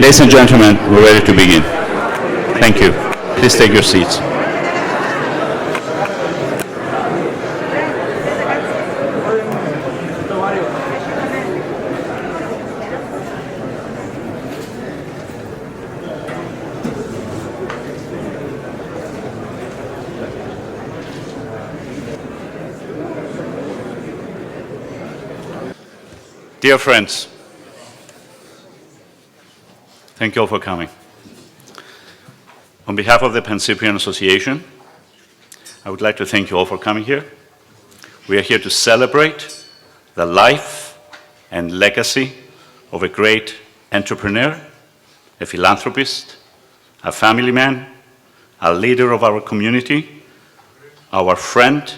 Ladies and gentlemen, we're ready to begin. Thank you. Please take your seats. Dear friends, thank you all for coming. On behalf of the Pancyprian Association, I would like to thank you all for coming here. We are here to celebrate the life and legacy of a great entrepreneur, a philanthropist, a family man, a leader of our community, our friend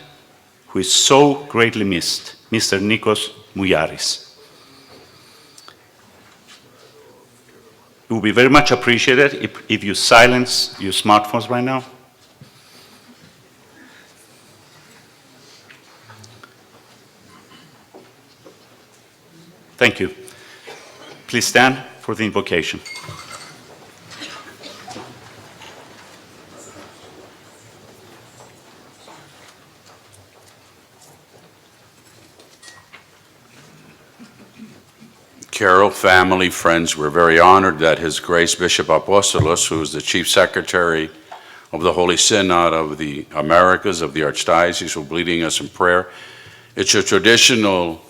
who is so greatly missed, Mr. Nikos Mouyiaris. It would be very much appreciated if you silence your smartphones right now. Thank you. Please stand for the invocation. Carol, family, friends, we're very honored that His Grace Bishop Apostolos, who is the Chief Secretary of the Holy Synod of the Americas of the Archdiocese, will be leading us in prayer. It's a traditional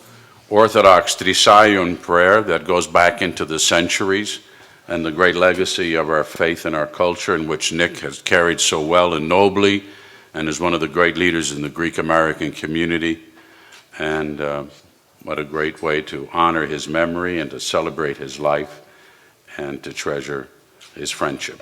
Orthodox Trisagion prayer that goes back into the centuries and the great legacy of our faith and our culture, in which Nick has carried so well and nobly and is one of the great leaders in the Greek-American community. And what a great way to honor his memory and to celebrate his life and to treasure his friendship.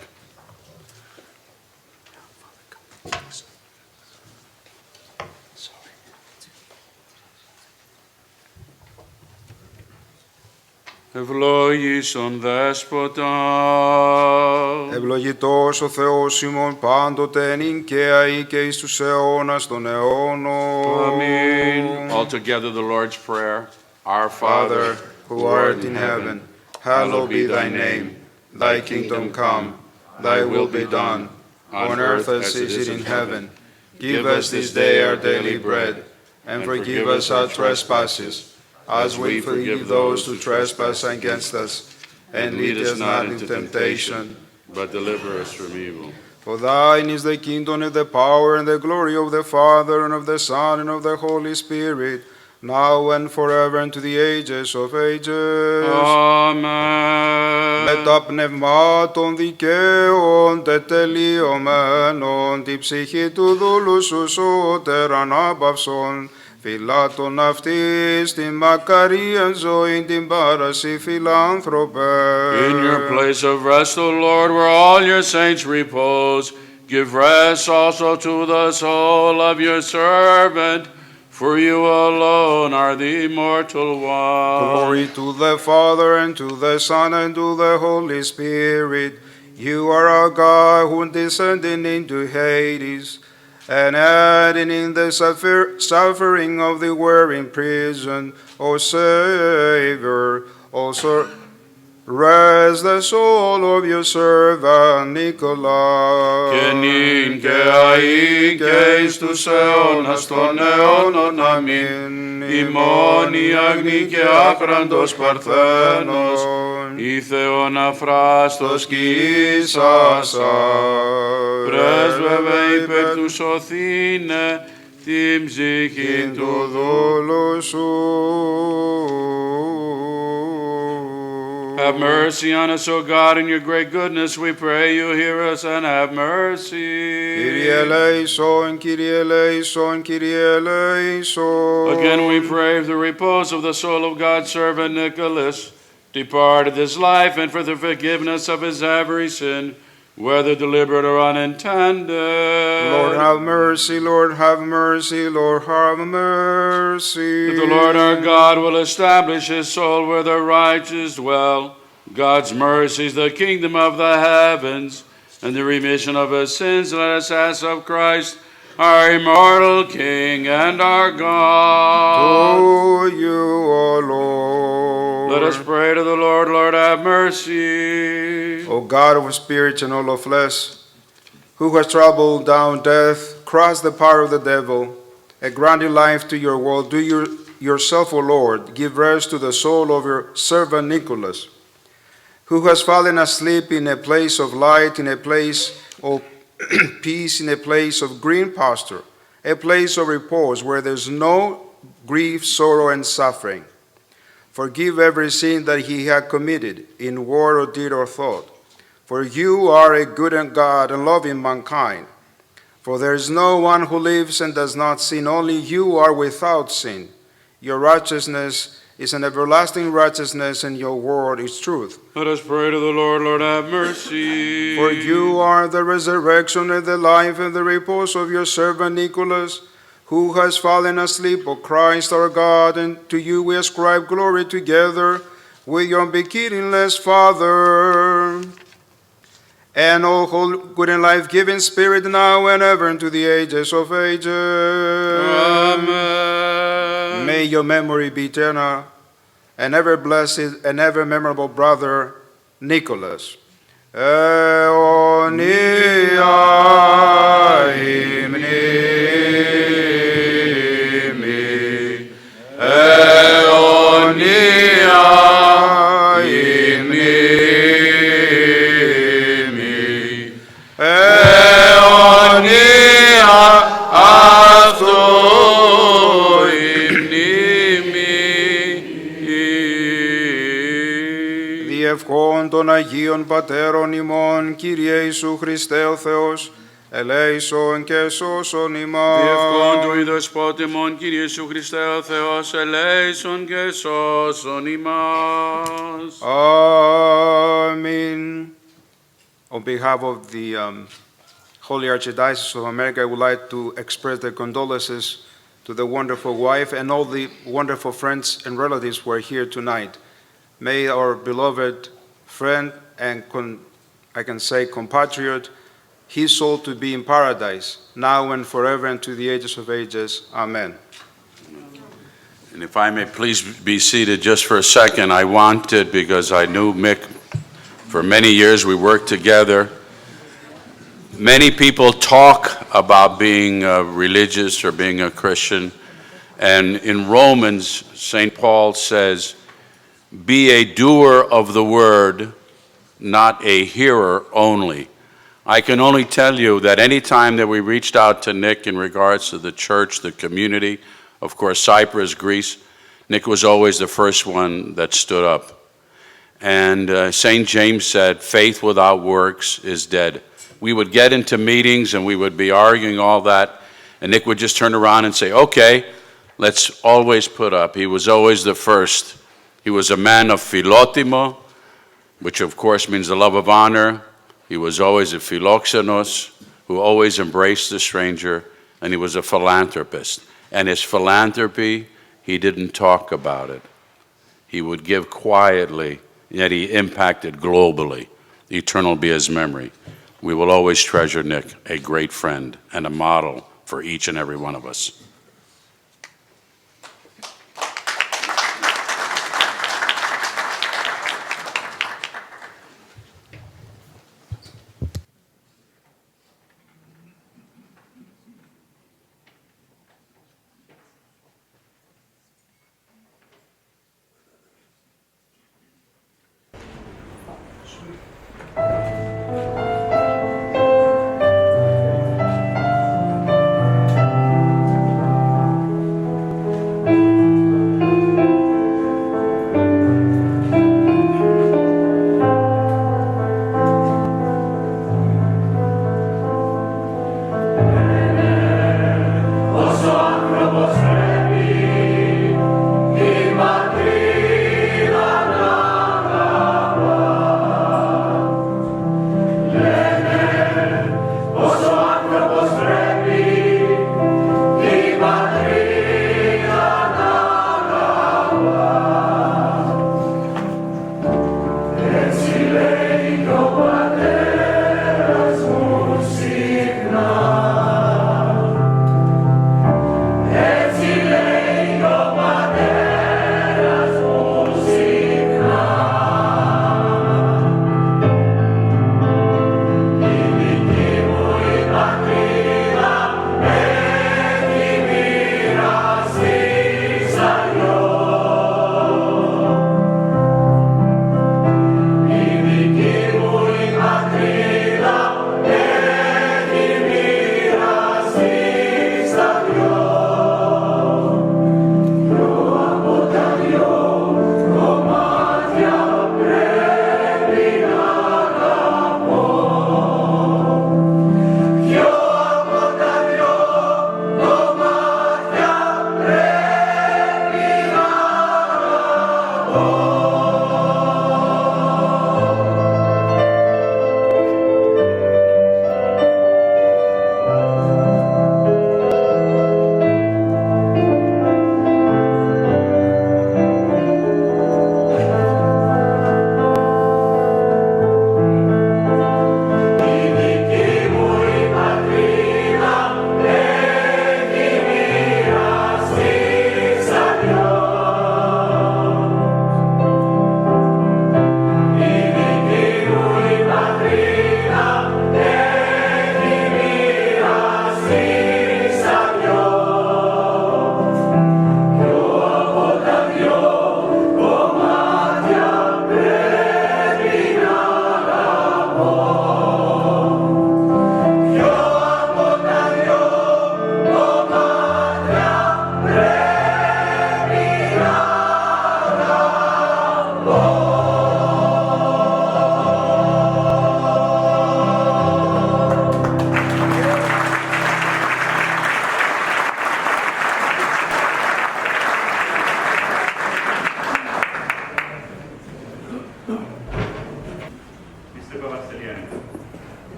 Ευλόγησον Δέσποτα. Ευλογητός ο Θεός ημών πάντοτε νυν και αεί και εις τους αιώνας των αιώνων. Amen. All together the Lord's Prayer. Our Father, who art in heaven, hallowed be thy name. Thy kingdom come, thy will be done, on earth as it is in heaven. Give us this day our daily bread, and forgive us our trespasses, as we forgive those who trespass against us. And lead us not into temptation, but deliver us from evil. For thine is the kingdom and the power and the glory of the Father and of the Son and of the Holy Spirit, now and forever and to the ages of ages. Amen. Με τα πνευμάτων δικαίων τετελειωμένων, τη ψυχή του δούλου σου σώτεραν άπαυσον, φυλάτων αυτής την μακαρίαν ζωήν την πάραση φιλάνθρωπε. In your place of rest, O Lord, where all your saints repose, give rest also to the soul of your servant, for you alone are the immortal one. Glory to the Father, and to the Son, and to the Holy Spirit. You are our God, who descended into Hades, and adding in the suffering of the were in prison, O Savior, also rest the soul of your servant Nicholas. Και νυν και αεί και εις τους αιώνας των αιώνων. Αμήν. Ημών η αγνή και άκραντος Παρθένος, η Θεόν αφράστος κοιήσασα. Πρέσβευε υπέρ του σωθήνε την ψυχή του δούλου σου. Have mercy on us, O God, in your great goodness, we pray you, hear us and have mercy. Kyrie eleison, Kyrie eleison, Kyrie eleison. Again we pray for the repose of the soul of God's servant Nicholas, departed this life, and for the forgiveness of his every sin, whether deliberate or unintended. Lord have mercy, Lord have mercy, Lord have mercy. That the Lord our God will establish his soul where the righteous dwell. God's mercy is the kingdom of the heavens, and the remission of his sins. Let us ask of Christ, our immortal King and our God. To you, O Lord. Let us pray to the Lord. Lord, have mercy. O God of spirits and all of flesh, who has trampled down death, crushed the power of the devil, and granted life to your world, do yourself, O Lord, give rest to the soul of your servant Nicholas, who has fallen asleep in a place of light, in a place of peace, in a place of green pasture, a place of repose where there's no grief, sorrow, and suffering. Forgive every sin that he had committed in word or deed or thought. For you are a good God and loving mankind. For there is no one who lives and does not sin. Only you are without sin. Your righteousness is an everlasting righteousness, and your word is truth. Let us pray to the Lord. Lord, have mercy. For you are the resurrection and the life and the repose of your servant Nicholas, who has fallen asleep, O Christ our God, and to you we ascribe glory together with your beginningless Father, and all good and life-giving Spirit, now and ever, into the ages of ages. Amen. May your memory be eternal, and ever blessed and ever memorable brother Nicholas. Eonia hymni. Διευχών των Αγίων Πατέρων ημών, Κύριε Ιησού Χριστέ ο Θεός, ελέησον και σώσον ημάς. Διευκόν του είδος πότιμον, Κύριε Ιησού Χριστέ ο Θεός, ελέησον και σώσον ημάς. Amen. On behalf of the Holy Archdiocese of America, I would like to express the condolences to the wonderful wife and all the wonderful friends and relatives who are here tonight. May our beloved friend and I can say compatriot, his soul to be in paradise, now and forever and to the ages of ages. Amen. And if I may please be seated just for a second, I wanted, because I knew Mick for many years, we worked together. Many people talk about being religious or being a Christian, and in Romans, St. Paul says, be a doer of the word, not a hearer only. I can only tell you that any time that we reached out to Nick in regards to the church, the community, of course, Cyprus, Greece, Nick was always the first one that stood up. And St. James said, faith without works is dead. We would get into meetings and we would be arguing all that, and Nick would just turn around and say, okay, let's always put up. He was always the first. He was a man of philotimo, which of course means the love of honor. He was always a philoxenos, who always embraced the stranger, and he was a philanthropist. And his philanthropy, he didn't talk about it. He would give quietly, yet he impacted globally. Eternal be his memory. We will always treasure Nick, a great friend and a model for each and every one of us.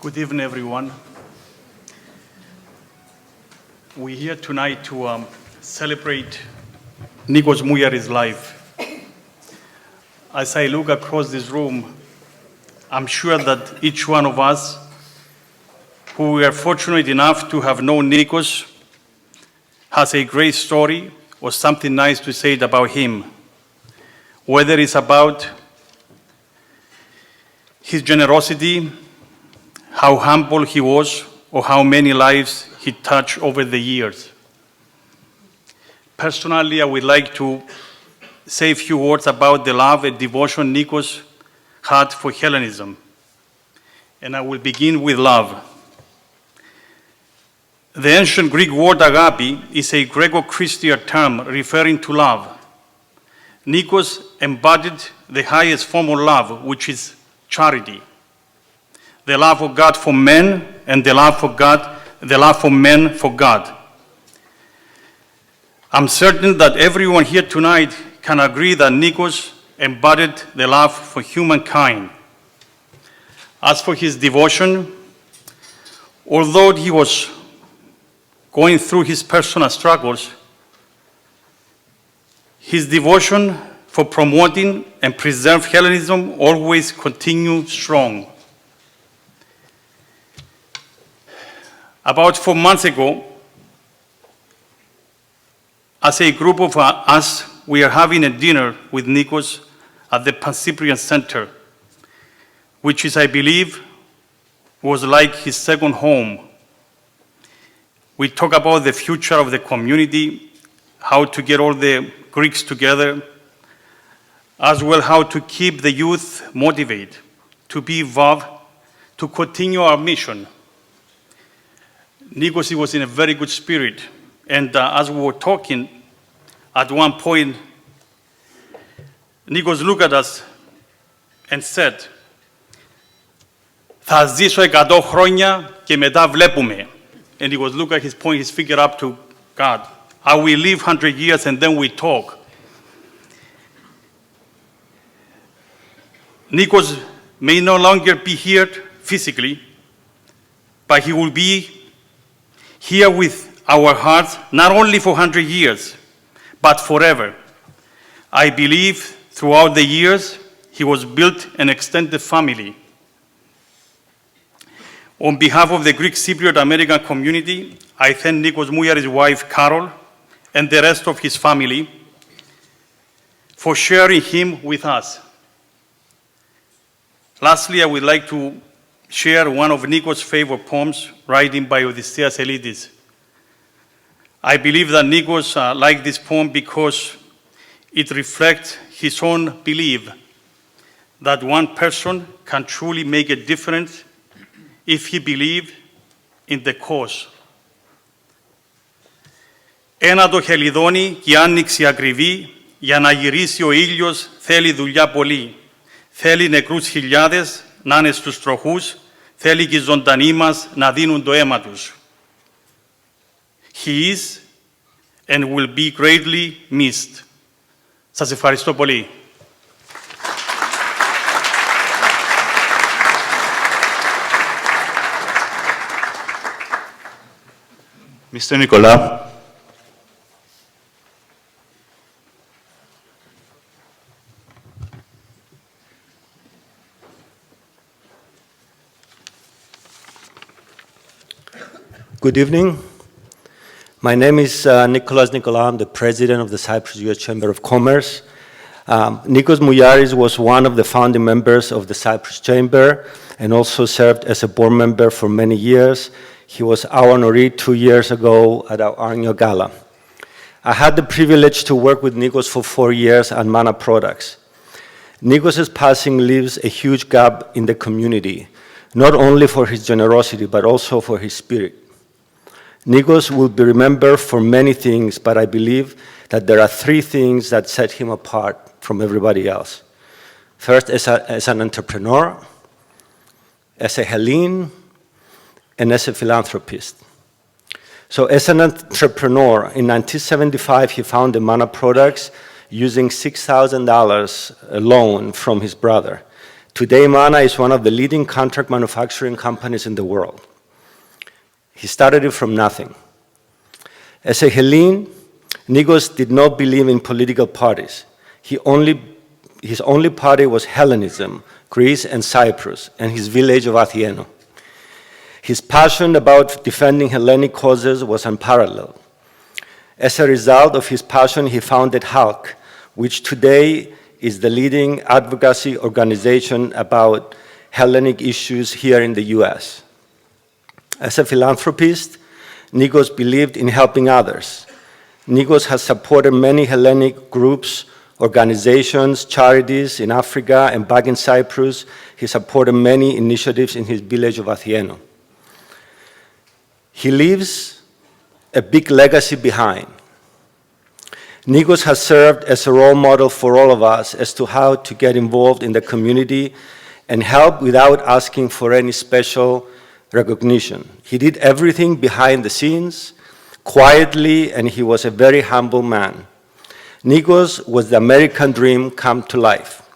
Good evening, everyone. We're here tonight to celebrate Nikos Mouyiaris' life. As I look across this room, I'm sure that each one of us who are fortunate enough to have known Nikos has a great story or something nice to say about him, whether it's about his generosity, how humble he was, or how many lives he touched over the years. Personally, I would like to say a few words about the love and devotion Nikos had for Hellenism. And I will begin with love. The ancient Greek word agape is a Greco-Christian term referring to love. Nikos embodied the highest form of love, which is charity. The love of God for men and the love for men for God. I'm certain that everyone here tonight can agree that Nikos embodied the love for humankind. As for his devotion, although he was going through his personal struggles, his devotion for promoting and preserve Hellenism always continued strong. About 4 months ago, as a group of us, we are having a dinner with Nikos at the Pancyprian Center, which is, I believe, was like his second home. We talk about the future of the community, how to get all the Greeks together, as well how to keep the youth motivated, to be involved, to continue our mission. Nikos was in a very good spirit, and as we were talking, at one point, Nikos looked at us and said, "Θα ζήσω 100 χρόνια και μετά βλέπουμε." And he was looking at his point, his finger up to God. I will live 100 years and then we talk. Nikos may no longer be here physically, but he will be here with our hearts, not only for 100 years, but forever. I believe throughout the years, he was built an extended family. On behalf of the Greek Cypriot American community, I thank Nikos Mouyiaris' wife, Carol, and the rest of his family for sharing him with us. Lastly, I would like to share one of Nikos' favorite poems, written by Odysseus Elitis. I believe that Nikos liked this poem because it reflects his own belief that one person can truly make a difference if he believes in the cause. Ένα το χελιδόνι και η άνοιξη ακριβή, για να γυρίσει ο ήλιος θέλει δουλειά πολύ. Θέλει νεκρούς χιλιάδες να είναι στους τροχούς, θέλει και οι ζωντανοί μας να δίνουν το αίμα τους. He is and will be greatly missed. Σας ευχαριστώ πολύ. Mr. Nicola. Good evening. My name is Nicholas Nicola. I'm the president of the Cyprus U.S. Chamber of Commerce. Nikos Mouyiaris was one of the founding members of the Cyprus Chamber and also served as a board member for many years. He was our honoree 2 years ago at our annual gala. I had the privilege to work with Nikos for 4 years at Mana Products. Nikos' passing leaves a huge gap in the community, not only for his generosity, but also for his spirit. Nikos will be remembered for many things, but I believe that there are 3 things that set him apart from everybody else. First, as an entrepreneur, as a Hellene, and as a philanthropist. So as an entrepreneur, in 1975, he founded Mana Products using $6,000 a loan from his brother. Today, MANA is one of the leading contract manufacturing companies in the world. He started it from nothing. As a Hellene, Nikos did not believe in political parties. His only party was Hellenism, Greece and Cyprus, and his village of Athieno. His passion about defending Hellenic causes was unparalleled. As a result of his passion, he founded HALC, which today is the leading advocacy organization about Hellenic issues here in the US. As a philanthropist, Nikos believed in helping others. Nikos has supported many Hellenic groups, organizations, charities in Africa and back in Cyprus. He supported many initiatives in his village of Athieno. He leaves a big legacy behind. Nikos has served as a role model for all of us as to how to get involved in the community and help without asking for any special recognition. He did everything behind the scenes, quietly, and he was a very humble man. Nikos was the American dream come to life.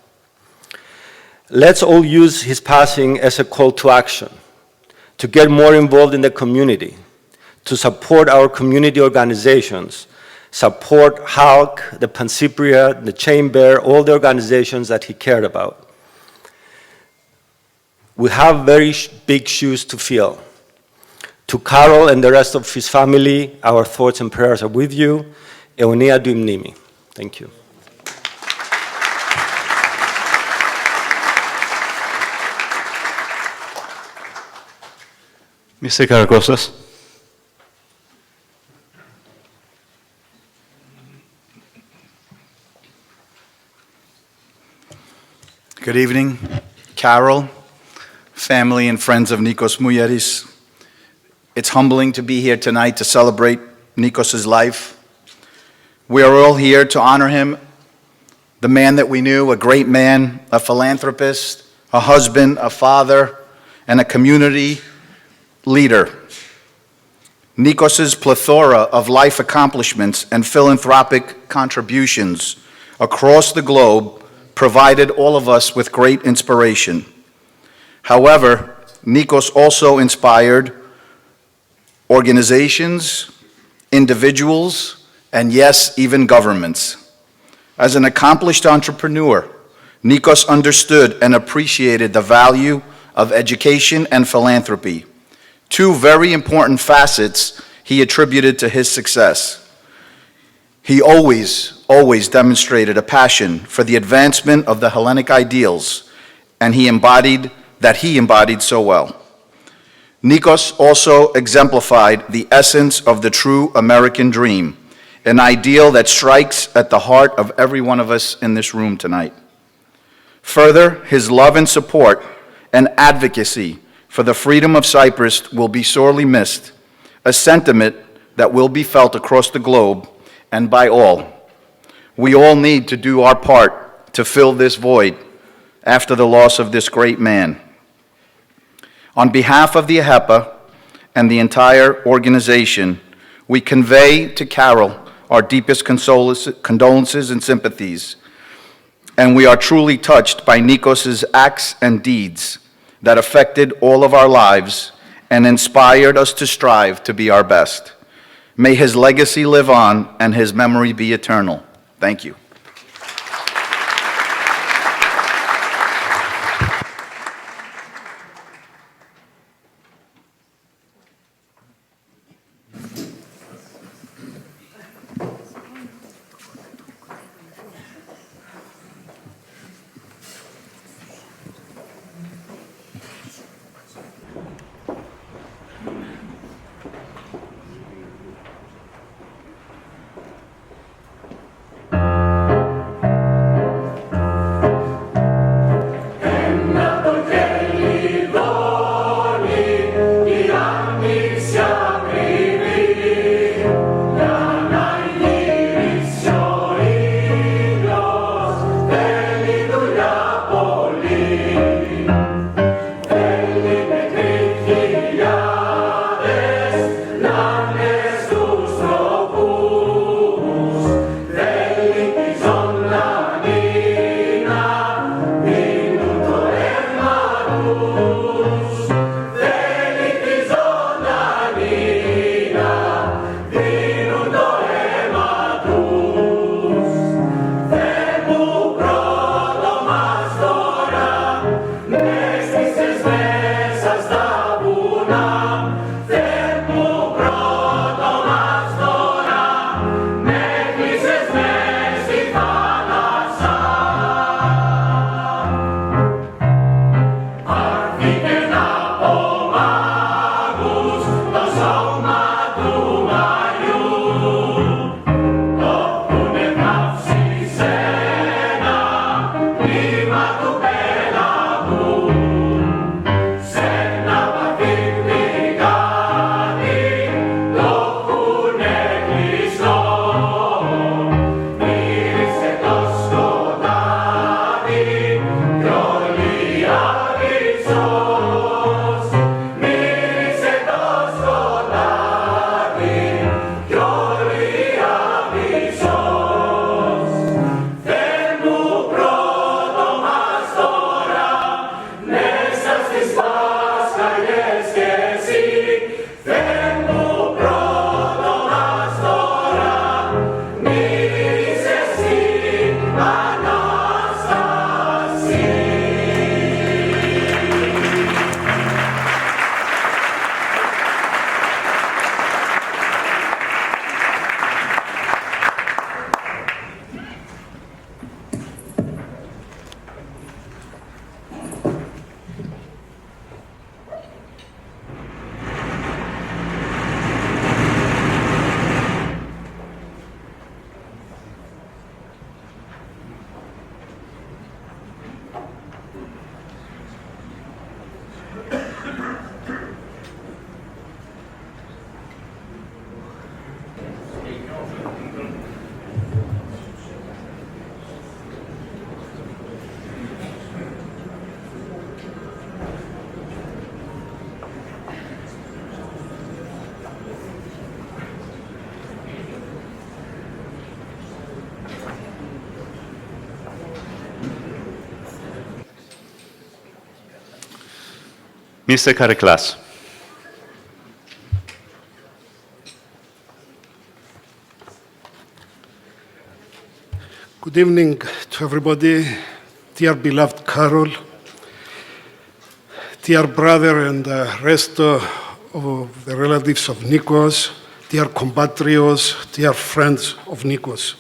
Let's all use his passing as a call to action, to get more involved in the community, to support our community organizations, support HALC, the Pancyprian, the Chamber, all the organizations that he cared about. We have very big shoes to fill. To Carol and the rest of his family, our thoughts and prayers are with you. Eonia dou mnimi. Thank you. Mr. Karakossas. Good evening, Carol, family and friends of Nikos Mouyiaris. It's humbling to be here tonight to celebrate Nikos' life. We are all here to honor him, the man that we knew, a great man, a philanthropist, a husband, a father, and a community leader. Nikos' plethora of life accomplishments and philanthropic contributions across the globe provided all of us with great inspiration. However, Nikos also inspired organizations, individuals, and yes, even governments. As an accomplished entrepreneur, Nikos understood and appreciated the value of education and philanthropy, two very important facets he attributed to his success. He always demonstrated a passion for the advancement of the Hellenic ideals, and he embodied so well. Nikos also exemplified the essence of the true American dream, an ideal that strikes at the heart of every one of us in this room tonight. Further, his love and support and advocacy for the freedom of Cyprus will be sorely missed, a sentiment that will be felt across the globe and by all. We all need to do our part to fill this void after the loss of this great man. On behalf of the AHEPA and the entire organization, we convey to Carol our deepest condolences and sympathies, and we are truly touched by Nikos' acts and deeds that affected all of our lives and inspired us to strive to be our best. May his legacy live on and his memory be eternal. Thank you. Mr. Kareklas. Good evening to everybody, dear beloved Carol, dear brother and the rest of the relatives of Nikos, dear compatriots, dear friends of Nikos.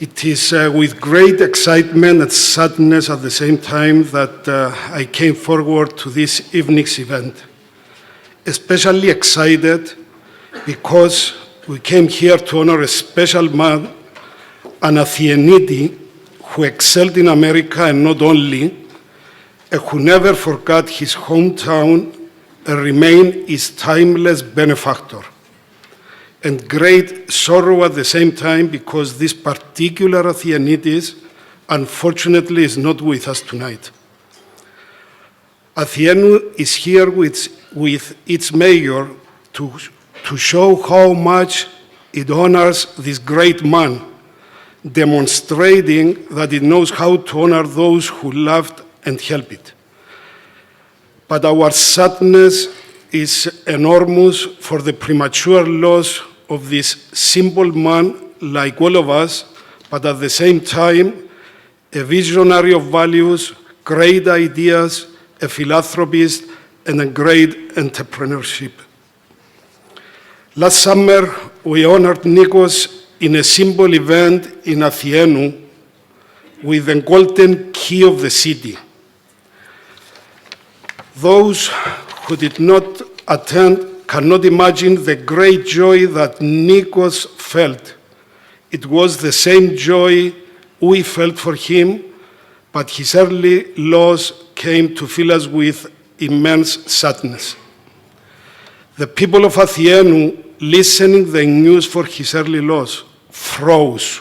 It is with great excitement and sadness at the same time that I came forward to this evening's event. Especially excited because we came here to honor a special man, an Athenian who excelled in America and not only, and who never forgot his hometown and remained his timeless benefactor. And great sorrow at the same time because this particular Athenides unfortunately is not with us tonight. Athenu is here with its mayor to show how much it honors this great man, demonstrating that it knows how to honor those who loved and helped it. But our sadness is enormous for the premature loss of this simple man like all of us, but at the same time, a visionary of values, great ideas, a philanthropist, and a great entrepreneurship. Last summer, we honored Nikos in a simple event in Athenu with the golden key of the city. Those who did not attend cannot imagine the great joy that Nikos felt. It was the same joy we felt for him, but his early loss came to fill us with immense sadness. The people of Athenu, listening the news for his early loss, froze.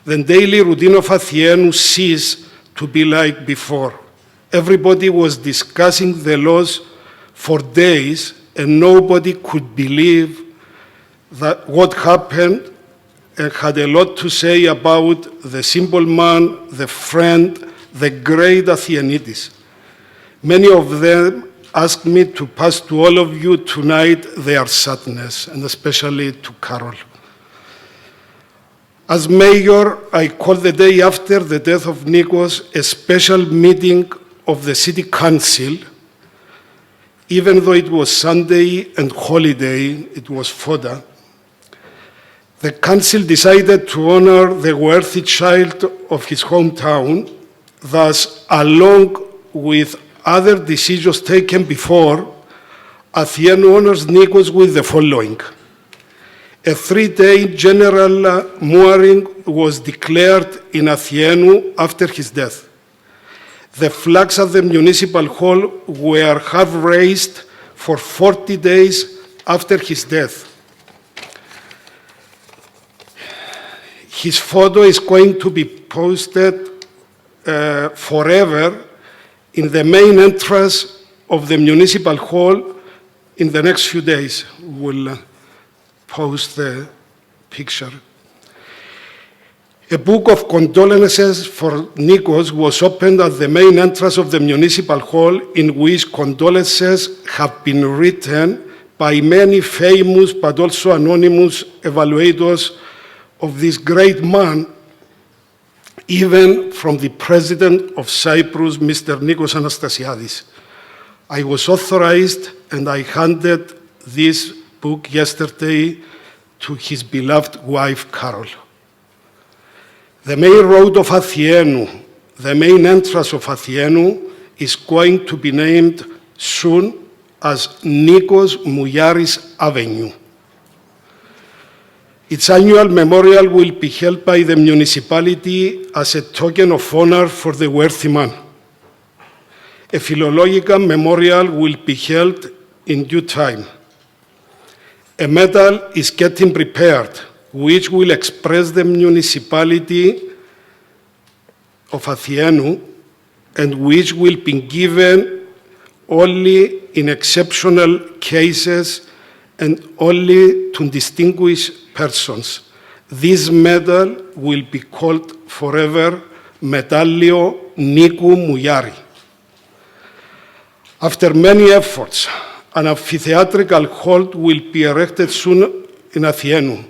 The daily routine of Athenu ceased to be like before. Everybody was discussing the loss for days, and nobody could believe that what happened, and had a lot to say about the simple man, the friend, the great Athenides. Many of them asked me to pass to all of you tonight their sadness, and especially to Carol. As mayor, I called the day after the death of Nikos a special meeting of the city council. Even though it was Sunday and holiday, it was FODA, the council decided to honor the worthy child of his hometown. Thus, along with other decisions taken before, Athenu honors Nikos with the following. A 3-day general mourning was declared in Athenu after his death. The flags at the municipal hall were half raised for 40 days after his death. His photo is going to be posted forever in the main entrance of the municipal hall in the next few days. We'll post the picture. A book of condolences for Nikos was opened at the main entrance of the municipal hall, in which condolences have been written by many famous but also anonymous evaluators of this great man, even from the president of Cyprus, Mr. Nikos Anastasiadis. I was authorized and I handed this book yesterday to his beloved wife, Carol. The main road of Athenu, the main entrance of Athenu, is going to be named soon as Nikos Mouyiaris Avenue. Its annual memorial will be held by the municipality as a token of honor for the worthy man. A philological memorial will be held in due time. A medal is getting prepared, which will express the municipality of Athenu and which will be given only in exceptional cases and only to distinguished persons. This medal will be called forever Medallio Nikou Mouyiari. After many efforts, an amphitheatrical hall will be erected soon in Athenum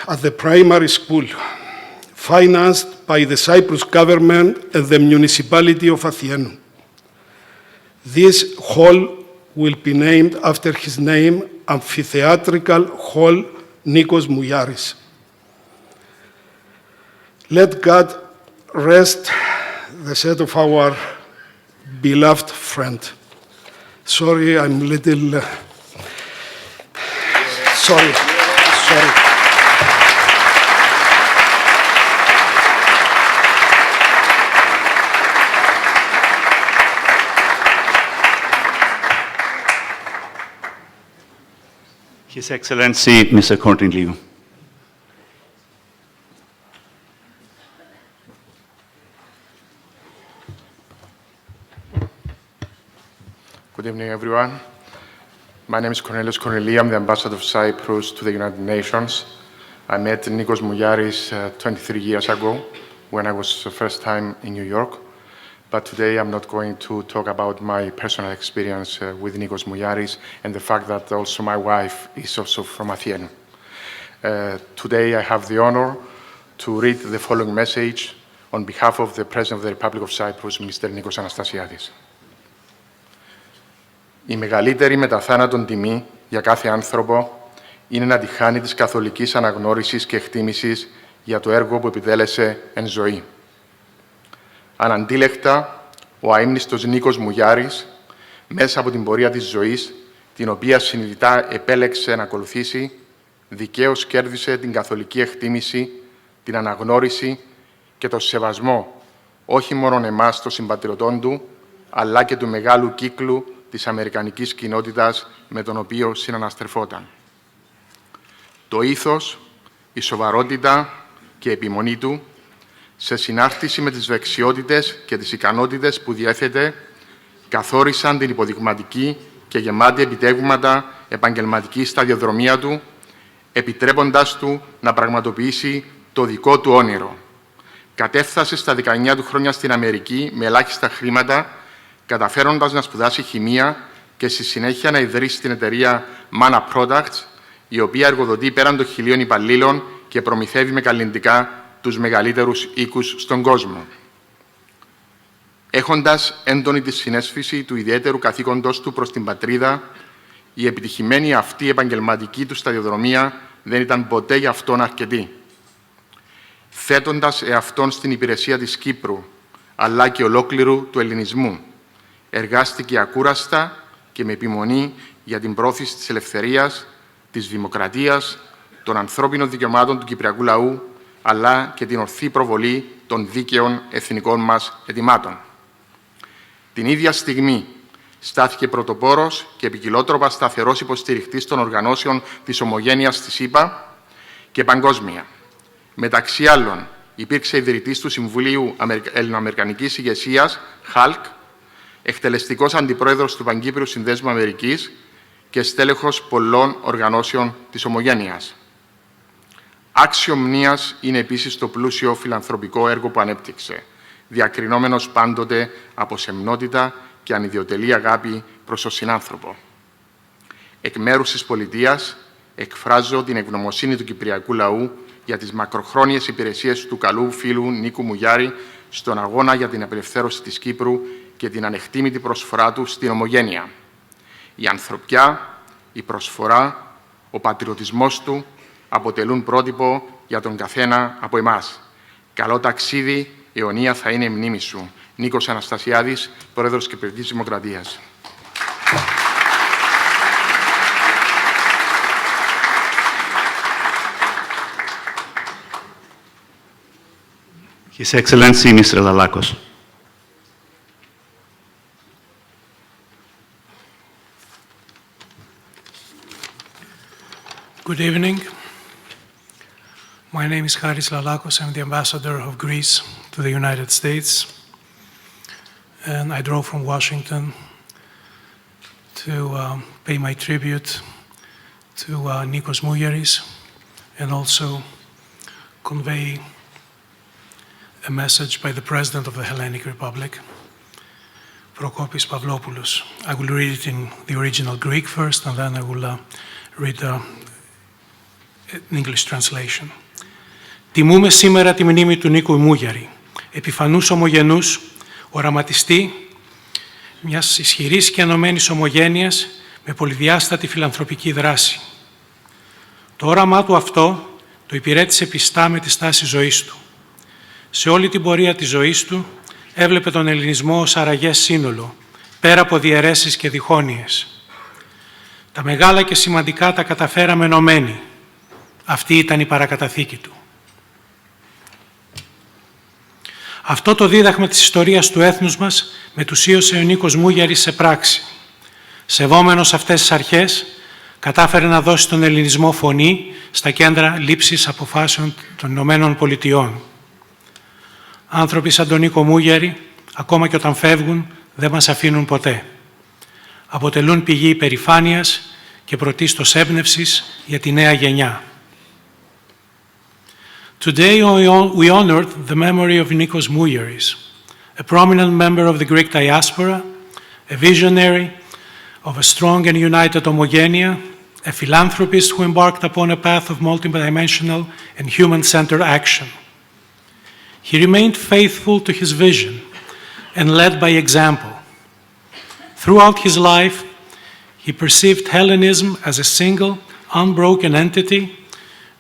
at the primary school, financed by the Cyprus government and the municipality of Athenum. This hall will be named after his name, Amphitheatrical Hall Nikos Mouyiaris. Let God rest the head of our beloved friend. Sorry, I'm a little... sorry. His Excellency, Mr. Corneliu. Good evening, everyone. My name is Cornelius Corneliou. I'm the ambassador of Cyprus to the United Nations. I met Nikos Mouyiaris 23 years ago when I was the first time in New York. But today I'm not going to talk about my personal experience with Nikos Mouyiaris and the fact that also my wife is also from Athens. Today I have the honor to read the following message on behalf of the President of the Republic of Cyprus, Mr. Nikos Anastasiadis. Η μεγαλύτερη μεταθάνατον τιμή για κάθε άνθρωπο είναι να τη χάνει της καθολικής αναγνώρισης και εκτίμησης για το έργο που επιτέλεσε εν ζωή. Αναντίλεκτα, ο αείμνηστος Νίκος Μouyiaris, μέσα από την πορεία της ζωής, την οποία συνειδητά επέλεξε να ακολουθήσει, δικαίως κέρδισε την καθολική εκτίμηση, την αναγνώριση και το σεβασμό όχι μόνο εμάς των συμπατριωτών του, αλλά και του μεγάλου κύκλου της αμερικανικής κοινότητας με τον οποίο συναναστρεφόταν. Το ήθος, η σοβαρότητα και η επιμονή του, σε συνάρτηση με τις δεξιότητες και τις ικανότητες που διέθετε, καθόρισαν την υποδειγματική και γεμάτη επιτεύγματα επαγγελματική σταδιοδρομία του, επιτρέποντας του να πραγματοποιήσει το δικό του όνειρο. Κατέφθασε στα 19 του χρόνια στην Αμερική με ελάχιστα χρήματα, καταφέροντας να σπουδάσει χημεία και στη συνέχεια να ιδρύσει την εταιρεία Mana Products, η οποία εργοδοτεί πέραν των 1.000 υπαλλήλων και προμηθεύει με καλλυντικά τους μεγαλύτερους οίκους στον κόσμο. Έχοντας έντονη τη συναίσθηση του ιδιαίτερου καθήκοντος του προς την πατρίδα, η επιτυχημένη αυτή επαγγελματική του σταδιοδρομία δεν ήταν ποτέ για αυτόν αρκετή. Θέτοντας εαυτόν στην υπηρεσία της Κύπρου, αλλά και ολόκληρου του ελληνισμού, εργάστηκε ακούραστα και με επιμονή για την πρόθεση της ελευθερίας, της δημοκρατίας, των ανθρώπινων δικαιωμάτων του κυπριακού λαού, αλλά και την ορθή προβολή των δίκαιων εθνικών μας αιτημάτων. Την ίδια στιγμή στάθηκε πρωτοπόρος και ποικιλότροπα σταθερός υποστηριχτής των οργανώσεων της Ομογένειας της ΗΠΑ και παγκόσμια. Μεταξύ άλλων, υπήρξε ιδρυτής του Συμβουλίου Ελληνοαμερικανικής Ηγεσίας, HALC, εκτελεστικός αντιπρόεδρος του Πανκύπριου Συνδέσμου Αμερικής και στέλεχος πολλών οργανώσεων της Ομογένειας. Άξιο μνήας είναι επίσης το πλούσιο φιλανθρωπικό έργο που ανέπτυξε, διακρινόμενος πάντοτε από σεμνότητα και ανιδιοτελή αγάπη προς τον συνάνθρωπο. Εκ μέρους της πολιτείας, εκφράζω την ευγνωμοσύνη του κυπριακού λαού για τις μακροχρόνιες υπηρεσίες του καλού φίλου Νίκου Μouyiari στον αγώνα για την απελευθέρωση της Κύπρου και την ανεκτήμητη προσφορά του στην ομογένεια. Η ανθρωπιά, η προσφορά, ο πατριωτισμός του αποτελούν πρότυπο για τον καθένα από εμάς. Καλό ταξίδι, αιωνία θα είναι η μνήμη σου. Νίκος Αναστασιάδης, Πρόεδρος Κυπριακής Δημοκρατίας. His Excellency, Mr. Lalakos. Good evening. My name is Haris Lalakos. I'm the ambassador of Greece to the United States. And I drove from Washington to pay my tribute to Nikos Mouyiaris and also convey a message by the President of the Hellenic Republic. Prokopis Pavlopoulos. I will read it in the original Greek first, and then I will read an English translation. Τιμούμε σήμερα τη μνήμη του Νίκου Μούγιαρη, επιφανούς ομογενούς, οραματιστή μιας ισχυρής και ενωμένης ομογένειας με πολυδιάστατη φιλανθρωπική δράση. Το όραμά του αυτό το υπηρέτησε πιστά με τη στάση ζωής του. Σε όλη την πορεία της ζωής του έβλεπε τον ελληνισμό ως αραγές σύνολο, πέρα από διαιρέσεις και διχόνοιες. Τα μεγάλα και σημαντικά τα καταφέραμε ενωμένοι. Αυτή ήταν η παρακαταθήκη του. Αυτό το δίδαγμα της ιστορίας του έθνους μας μετουσίωσε ο Νίκος Μούγιαρης σε πράξη. Σεβόμενος αυτές τις αρχές, κατάφερε να δώσει τον ελληνισμό φωνή στα κέντρα λήψης αποφάσεων των Ηνωμένων Πολιτειών. Άνθρωποι σαν τον Νίκο Μούγιαρη, ακόμα και όταν φεύγουν, δεν μας αφήνουν ποτέ. Αποτελούν πηγή υπερηφάνειας και πρωτίστως έμπνευσης για τη νέα γενιά. Today we honored the memory of Nikos Mouyiaris, a prominent member of the Greek diaspora, a visionary of a strong and united Homogenea, a philanthropist who embarked upon a path of multidimensional and human-centered action. He remained faithful to his vision and led by example. Throughout his life, he perceived Hellenism as a single, unbroken entity,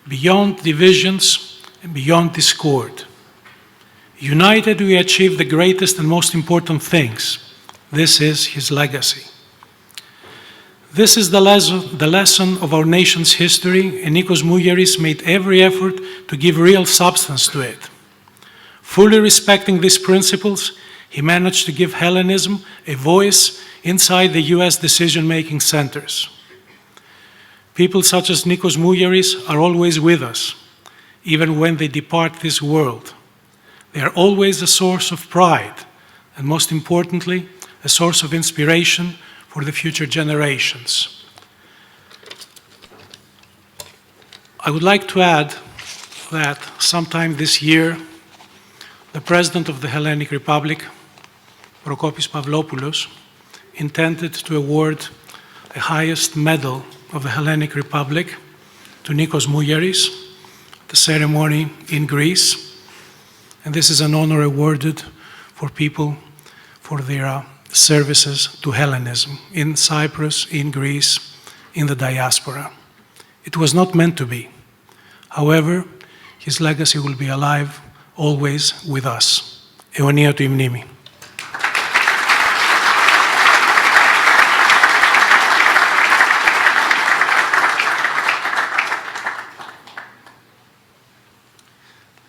beyond divisions and beyond discord. United, we achieve the greatest and most important things. This is his legacy. This is the lesson of our nation's history, and Nikos Mouyiaris made every effort to give real substance to it. Fully respecting these principles, he managed to give Hellenism a voice inside the US decision-making centers. People such as Nikos Mouyiaris are always with us, even when they depart this world. They are always a source of pride, and most importantly, a source of inspiration for the future generations. I would like to add that sometime this year, the President of the Hellenic Republic, Prokopis Pavlopoulos, intended to award the highest medal of the Hellenic Republic to Nikos Mouyiaris, the ceremony in Greece, and this is an honor awarded for people for their services to Hellenism in Cyprus, in Greece, in the diaspora. It was not meant to be. However, his legacy will be alive always with us. Αιωνία του η μνήμη.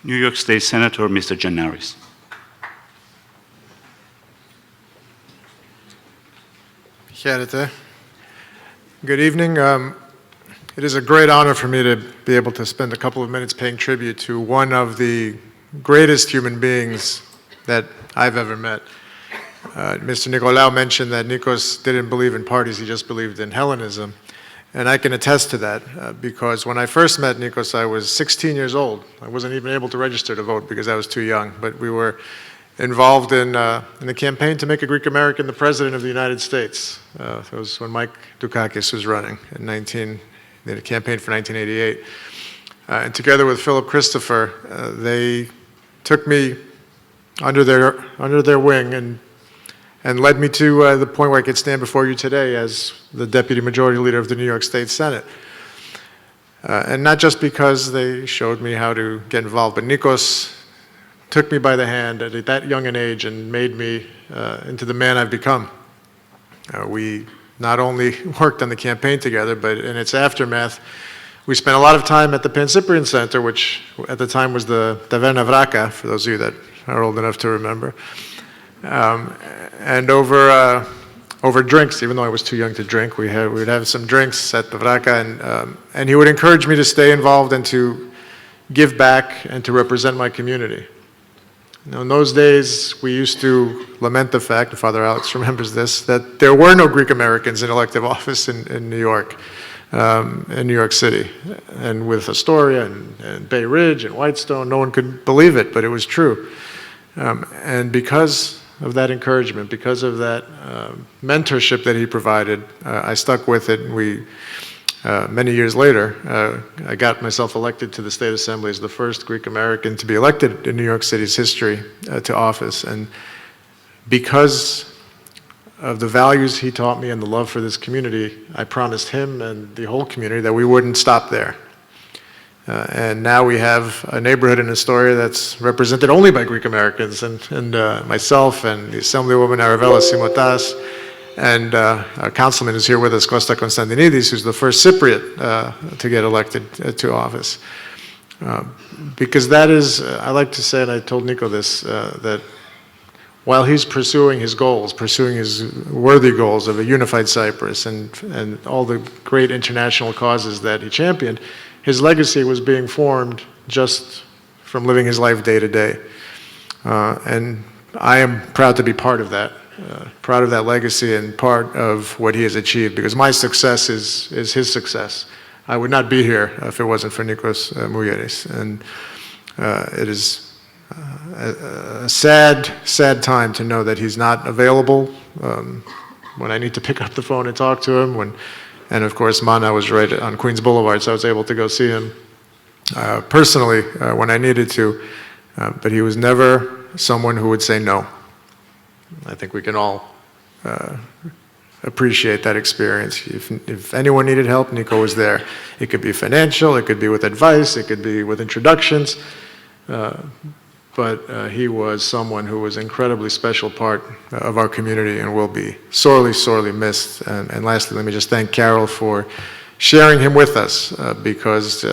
New York State Senator Mr. Terrace. Χαίρετε. Good evening. It is a great honor for me to be able to spend a couple of minutes paying tribute to one of the greatest human beings that I've ever met. Mr. Nicolaou mentioned that Nikos didn't believe in parties, he just believed in Hellenism. And I can attest to that because when I first met Nikos, I was 16 years old. I wasn't even able to register to vote because I was too young, but we were involved in the campaign to make a Greek American the President of the United States. It was when Mike Dukakis was running in the campaign for 1988. And together with Philip Christopher, they took me under their wing and led me to the point where I could stand before you today as the Deputy Majority Leader of the New York State Senate. And not just because they showed me how to get involved, but Nikos took me by the hand at that young an age and made me into the man I've become. We not only worked on the campaign together, but in its aftermath, we spent a lot of time at the Pancyprian Center, which at the time was the Taverna Vraka, for those of you that are old enough to remember. And over drinks, even though I was too young to drink, we would have some drinks at the Vraka, and he would encourage me to stay involved and to give back and to represent my community. Now, in those days, we used to lament the fact, and Father Alex remembers this, that there were no Greek Americans in elective office in New York, in New York City. And with Astoria and Bay Ridge and Whitestone, no one could believe it, but it was true. And because of that encouragement, because of that mentorship that he provided, I stuck with it. And many years later, I got myself elected to the State Assembly as the first Greek American to be elected in New York City's history to office. And because of the values he taught me and the love for this community, I promised him and the whole community that we wouldn't stop there. And now we have a neighborhood in Astoria that's represented only by Greek Americans, and myself and the Assemblywoman Arevella Simotas, and our councilman is here with us, Costa Konstantinidis, who's the first Cypriot to get elected to office. Because that is, I like to say, and I told Nico this, that while he's pursuing his goals, pursuing his worthy goals of a unified Cyprus and all the great international causes that he championed, his legacy was being formed just from living his life day to day. And I am proud to be part of that, proud of that legacy and part of what he has achieved, because my success is his success. I would not be here if it wasn't for Nikos Mouyiaris. And it is a sad, sad time to know that he's not available when I need to pick up the phone and talk to him. And of course, Mana was right on Queens Boulevard, so I was able to go see him personally when I needed to. But he was never someone who would say no. I think we can all appreciate that experience. If anyone needed help, Nico was there. It could be financial, it could be with advice, it could be with introductions. But he was someone who was an incredibly special part of our community and will be sorely, sorely missed. And lastly, let me just thank Carol for sharing him with us, because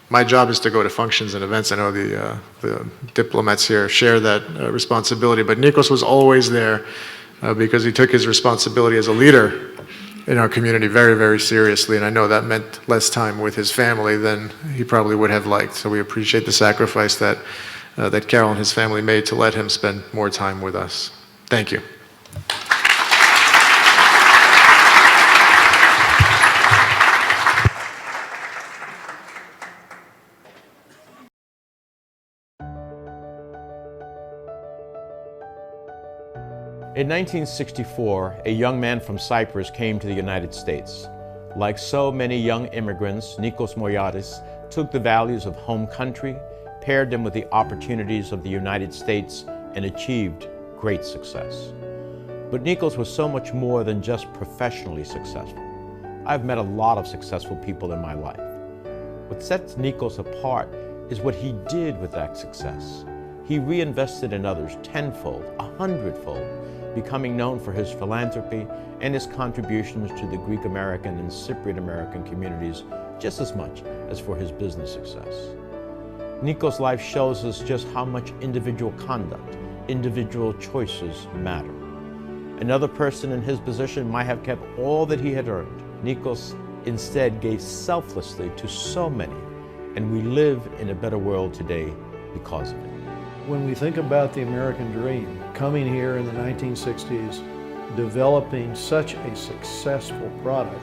my job is to go to functions and events. I know the diplomats here share that responsibility, but Nikos was always there because he took his responsibility as a leader in our community very, very seriously, and I know that meant less time with his family than he probably would have liked. So we appreciate the sacrifice that Carol and his family made to let him spend more time with us. Thank you. In 1964, a young man from Cyprus came to the United States. Like so many young immigrants, Nikos Mouyiaris took the values of home country, paired them with the opportunities of the United States, and achieved great success. But Nikos was so much more than just professionally successful. I've met a lot of successful people in my life. What sets Nikos apart is what he did with that success. He reinvested in others tenfold, 100-fold, becoming known for his philanthropy and his contributions to the Greek American and Cypriot American communities just as much as for his business success. Nikos' life shows us just how much individual conduct, individual choices matter. Another person in his position might have kept all that he had earned. Nikos instead gave selflessly to so many, and we live in a better world today because of it. When we think about the American dream, coming here in the 1960s, developing such a successful product,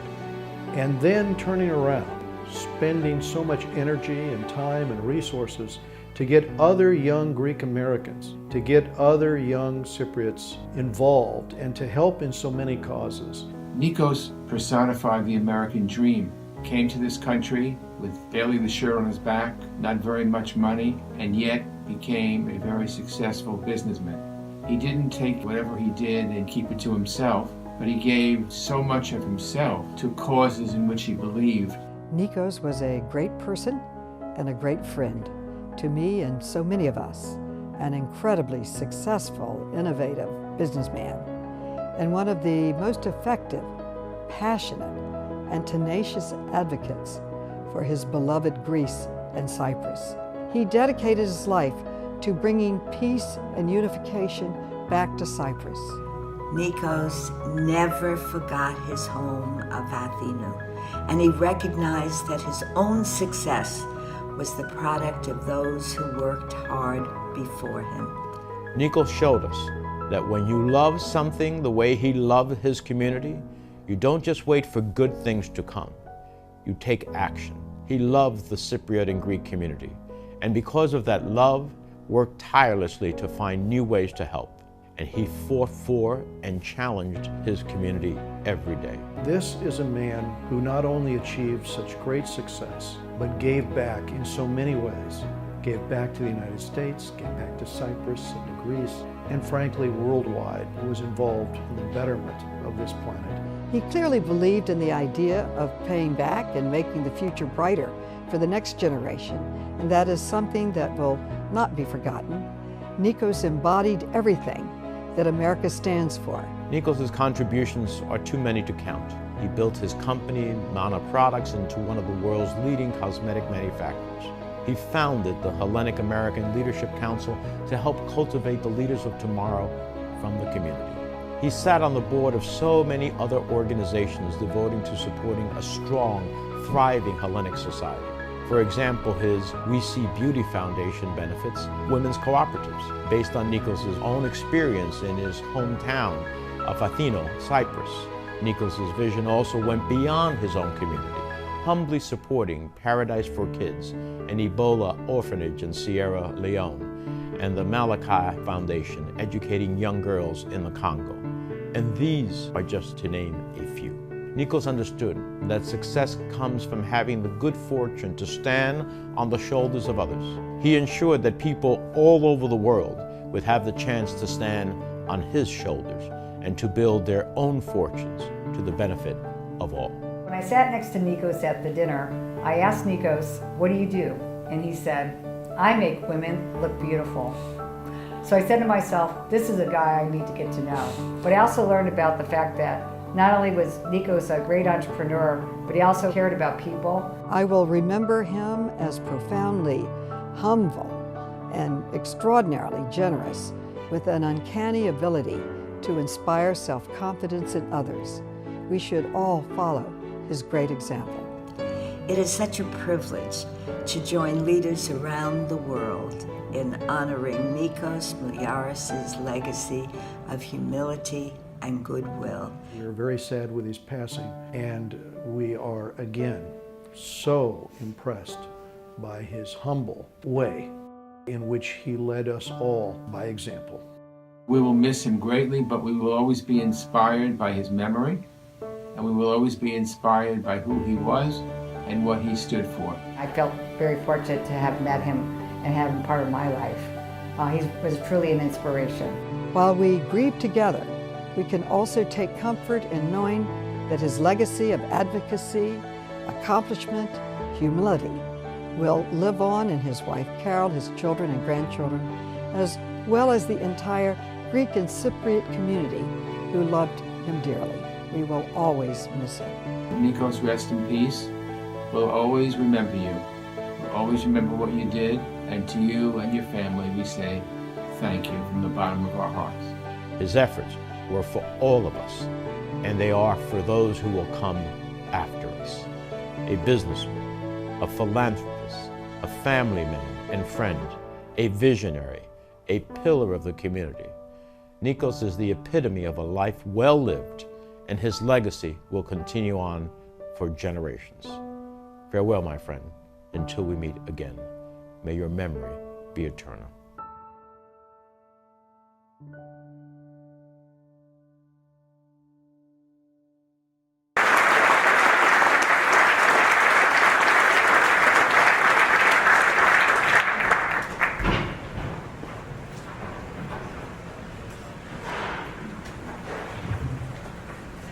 and then turning around, spending so much energy and time and resources to get other young Greek Americans, to get other young Cypriots involved, and to help in so many causes. Nikos personified the American dream. Came to this country with barely the shirt on his back, not very much money, and yet became a very successful businessman. He didn't take whatever he did and keep it to himself, but he gave so much of himself to causes in which he believed. Nikos was a great person and a great friend to me and so many of us, an incredibly successful, innovative businessman, and one of the most effective, passionate, and tenacious advocates for his beloved Greece and Cyprus. He dedicated his life to bringing peace and unification back to Cyprus. Nikos never forgot his home of Athenu, and he recognized that his own success was the product of those who worked hard before him. Nikos showed us that when you love something the way he loved his community, you don't just wait for good things to come. You take action. He loved the Cypriot and Greek community, and because of that love, worked tirelessly to find new ways to help. and he fought for and challenged his community every day. This is a man who not only achieved such great success, but gave back in so many ways. Gave back to the United States, gave back to Cyprus and to Greece, and frankly, worldwide, was involved in the betterment of this planet. He clearly believed in the idea of paying back and making the future brighter for the next generation, and that is something that will not be forgotten. Nikos embodied everything that America stands for. Nikos' contributions are too many to count. He built his company, Mana Products, into one of the world's leading cosmetic manufacturers. He founded the Hellenic American Leadership Council to help cultivate the leaders of tomorrow from the community. He sat on the board of so many other organizations devoting to supporting a strong, thriving Hellenic society. For example, his We See Beauty Foundation benefits women's cooperatives based on Nikos' own experience in his hometown of Athino, Cyprus. Nikos' vision also went beyond his own community, humbly supporting Paradise for Kids, an Ebola orphanage in Sierra Leone, and the Malachi Foundation, educating young girls in the Congo. And these are just to name a few. Nikos understood that success comes from having the good fortune to stand on the shoulders of others. He ensured that people all over the world would have the chance to stand on his shoulders and to build their own fortunes to the benefit of all. When I sat next to Nikos at the dinner, I asked Nikos, "What do you do?" And he said, "I make women look beautiful." So I said to myself, this is a guy I need to get to know. But I also learned about the fact that not only was Nikos a great entrepreneur, but he also cared about people. I will remember him as profoundly humble and extraordinarily generous, with an uncanny ability to inspire self-confidence in others. We should all follow his great example. It is such a privilege to join leaders around the world in honoring Nikos Mouyiaris' legacy of humility and goodwill. We are very sad with his passing, and we are again so impressed by his humble way in which he led us all by example. We will miss him greatly, but we will always be inspired by his memory, and we will always be inspired by who he was and what he stood for. I felt very fortunate to have met him and have him part of my life. He was truly an inspiration. While we grieve together, we can also take comfort in knowing that his legacy of advocacy, accomplishment, humility will live on in his wife Carol, his children and grandchildren, as well as the entire Greek and Cypriot community who loved him dearly. We will always miss him. Nikos, rest in peace. We'll always remember you. We'll always remember what you did, and to you and your family we say thank you from the bottom of our hearts. His efforts were for all of us, and they are for those who will come after us. A businessman, a philanthropist, a family man and friend, a visionary, a pillar of the community. Nikos is the epitome of a life well lived, and his legacy will continue on for generations. Farewell, my friend, until we meet again. May your memory be eternal.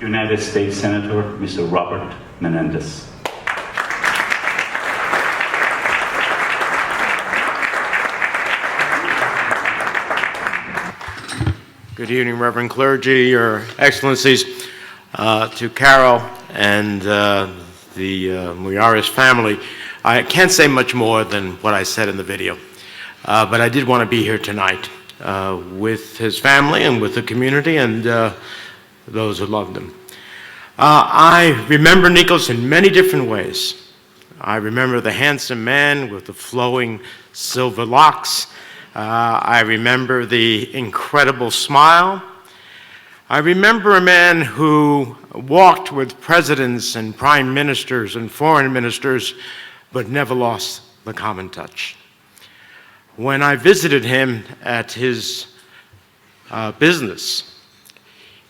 United States Senator, Mr. Robert Menendez. Good evening, Reverend Clergy, Your Excellencies, to Carol and the Mouyiaris family. I can't say much more than what I said in the video, but I did want to be here tonight with his family and with the community and those who loved him. I remember Nikos in many different ways. I remember the handsome man with the flowing silver locks. I remember the incredible smile. I remember a man who walked with presidents and prime ministers and foreign ministers, but never lost the common touch. When I visited him at his business.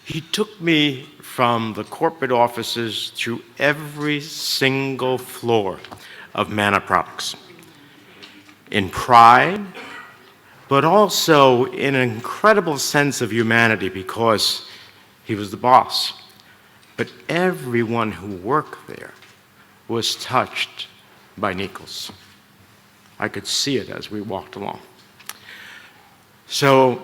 He took me from the corporate offices through every single floor of Manna Products in pride, but also in an incredible sense of humanity because he was the boss. But everyone who worked there was touched by Nikos. I could see it as we walked along. So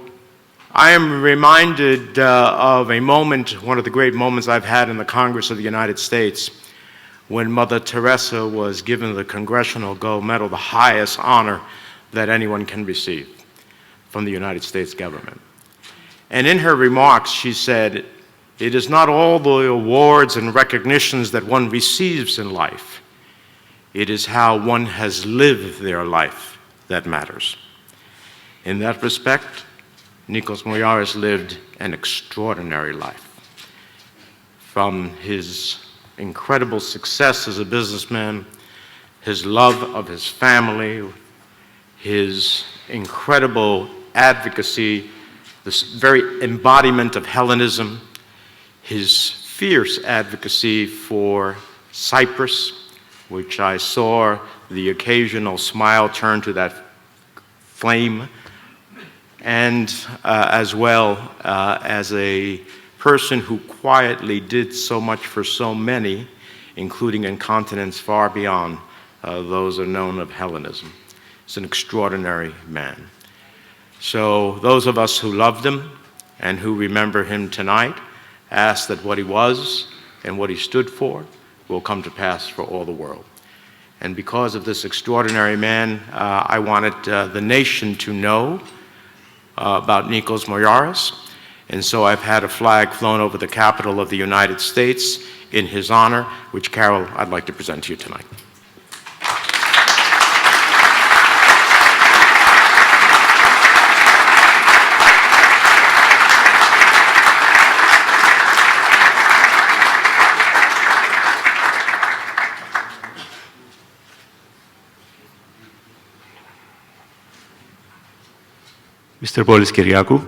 I am reminded of a moment, one of the great moments I've had in the Congress of the United States, when Mother Teresa was given the Congressional Gold Medal, the highest honor that anyone can receive from the United States government. And in her remarks, she said, "It is not all the awards and recognitions that one receives in life. It is how one has lived their life that matters." In that respect, Nikos Mouyiaris lived an extraordinary life. From his incredible success as a businessman, his love of his family, his incredible advocacy, this very embodiment of Hellenism, his fierce advocacy for Cyprus, which I saw the occasional smile turn to that flame, and as well as a person who quietly did so much for so many, including in continents far beyond those are known of Hellenism. He's an extraordinary man. So those of us who loved him and who remember him tonight ask that what he was and what he stood for will come to pass for all the world. And because of this extraordinary man, I wanted the nation to know about Nikos Mouyiaris. And so I've had a flag flown over the Capitol of the United States in his honor, which, Carol, I'd like to present to you tonight. Mr. Boris Kyriakou.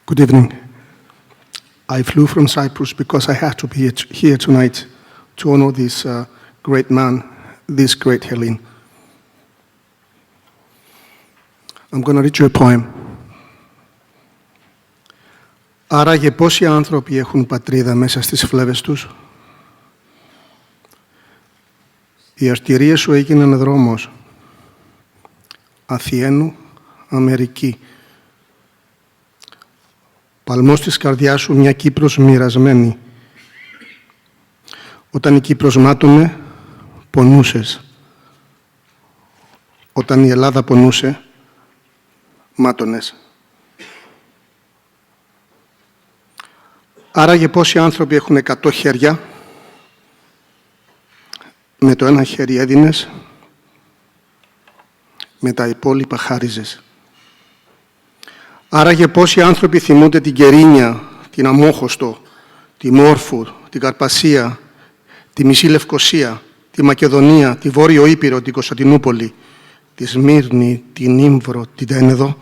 Good evening. I flew from Cyprus because I had to be here tonight to honor this great man, this great Hellene. I'm going to read you a poem. Άραγε πόσοι άνθρωποι έχουν πατρίδα μέσα στις φλέβες τους. Οι αρτηρίες σου έγιναν δρόμος. Αθιένου, Αμερική. Παλμός της καρδιάς σου μια Κύπρος μοιρασμένη. Όταν η Κύπρος μάτωνε, πονούσες. Όταν η Ελλάδα πονούσε, μάτωνες. Άραγε πόσοι άνθρωποι έχουν 100 χέρια, με το ένα χέρι έδινες, με τα υπόλοιπα χάριζες. Άραγε πόσοι άνθρωποι θυμούνται την Κερίνια, την Αμόχωστο, τη Μόρφου, την Καρπασία, τη Μισή Λευκοσία, τη Μακεδονία, τη Βόρειο Ήπειρο, την Κωνσταντινούπολη, τη Σμύρνη, την Ήμβρο, την Τένεδο.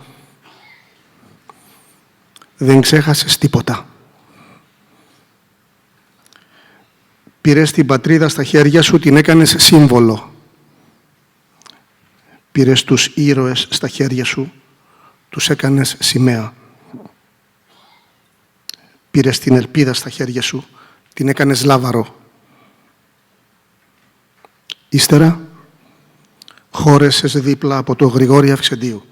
Δεν ξέχασες τίποτα. Πήρες την πατρίδα στα χέρια σου, την έκανες σύμβολο. Πήρες τους ήρωες στα χέρια σου, τους έκανες σημαία. Πήρες την ελπίδα στα χέρια σου, την έκανες λάβαρο. Ύστερα, χώρεσες δίπλα από το Γρηγόρη Αυξεντίου,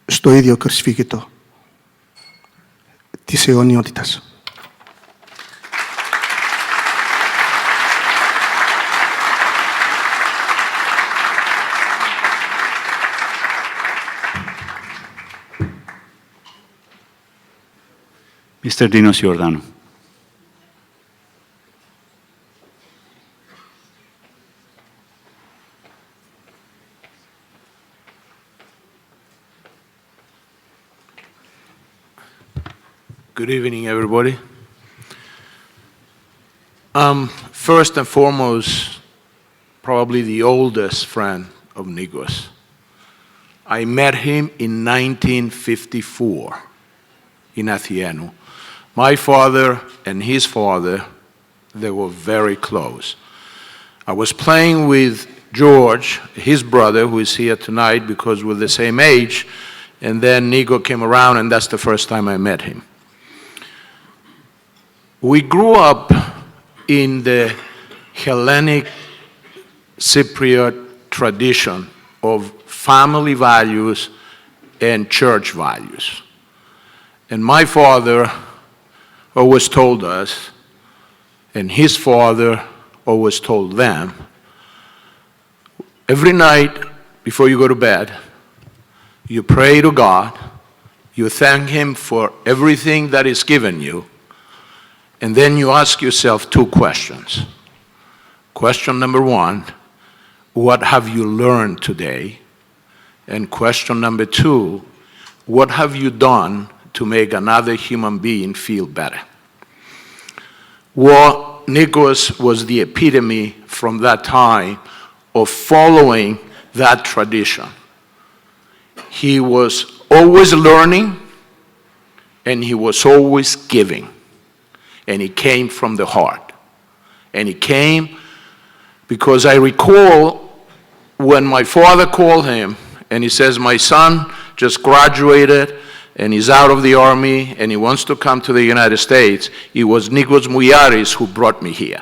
στο ίδιο κρυσφύγητο της αιωνιότητας. Mr. Dinos Iordanou. Good evening, everybody. First and foremost, probably the oldest friend of Nikos. I met him in 1954 in Athieno. My father and his father, they were very close. I was playing with George, his brother, who is here tonight because we're the same age, and then Nico came around, and that's the first time I met him. We grew up in the Hellenic Cypriot tradition of family values and church values. And my father always told us, and his father always told them, every night before you go to bed, you pray to God, you thank Him for everything that is given you, and then you ask yourself two questions. Question number one, what have you learned today? And question number two, what have you done to make another human being feel better? Well, Nikos was the epitome from that time of following that tradition. He was always learning, and he was always giving. And he came from the heart. And he came because I recall when my father called him and he says, my son just graduated and he's out of the army and he wants to come to the United States. It was Nikos Mouyiaris who brought me here.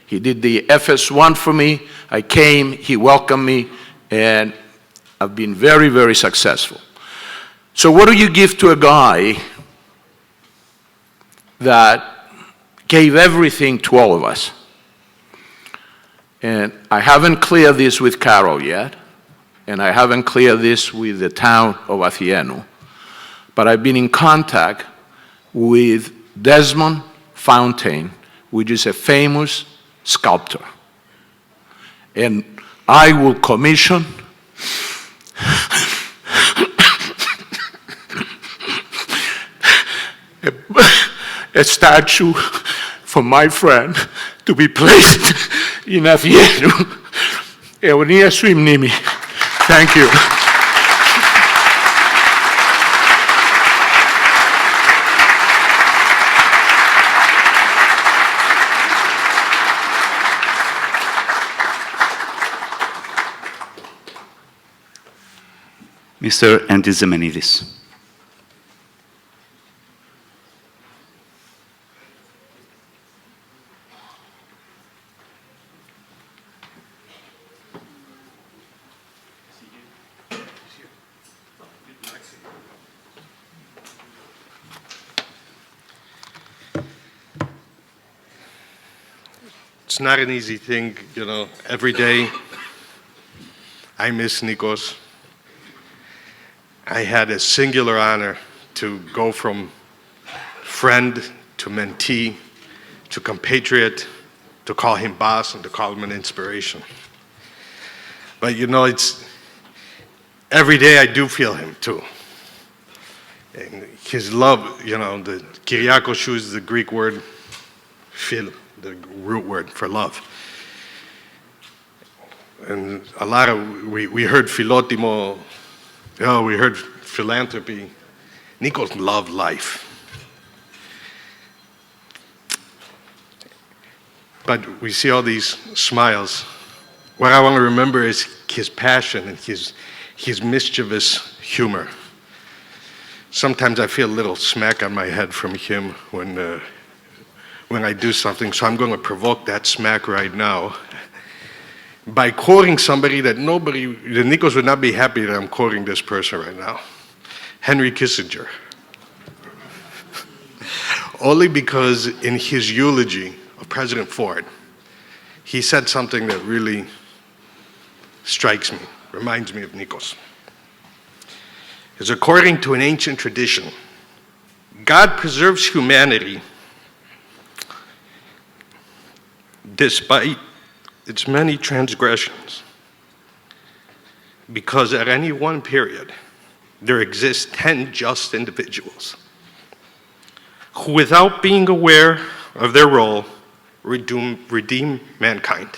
He did the FS1 for me. I came, he welcomed me, and I've been very, very successful. So what do you give to a guy that gave everything to all of us? And I haven't cleared this with Carol yet, and I haven't cleared this with the town of Athieno, but I've been in contact with Desmond Fountain, which is a famous sculptor. And I will commission a statue for my friend to be placed in Athieno. Eonia Swimnimi. Thank you. Mr. Antizemenidis. It's not an easy thing, you know. Every day I miss Nikos. I had a singular honor to go from friend to mentee to compatriot, to call him boss and to call him an inspiration. But you know, it's every day I do feel him too. And his love, you know, the Kyriakos is the Greek word phil, the root word for love. And a lot of, we heard philotimo, oh, we heard philanthropy. Nikos loved life. But we see all these smiles. What I want to remember is his passion and his mischievous humor. Sometimes I feel a little smack on my head from him when I do something, so I'm going to provoke that smack right now by quoting somebody that Nikos would not be happy that I'm quoting this person right now. Henry Kissinger. Only because in his eulogy of President Ford, he said something that really strikes me, reminds me of Nikos. It's according to an ancient tradition, God preserves humanity despite its many transgressions, because at any one period, there exist 10 just individuals who, without being aware of their role, redeem mankind.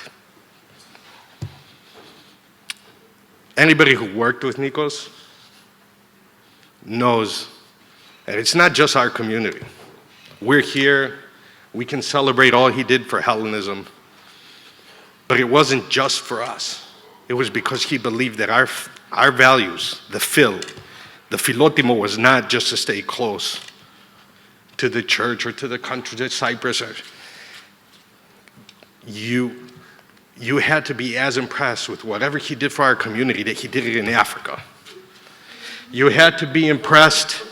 Anybody who worked with Nikos knows that it's not just our community. We're here, we can celebrate all he did for Hellenism, but it wasn't just for us. It was because he believed that our values, the philotimo was not just to stay close to the church or to the country, to Cyprus. You had to be as impressed with whatever he did for our community that he did it in Africa. You had to be impressed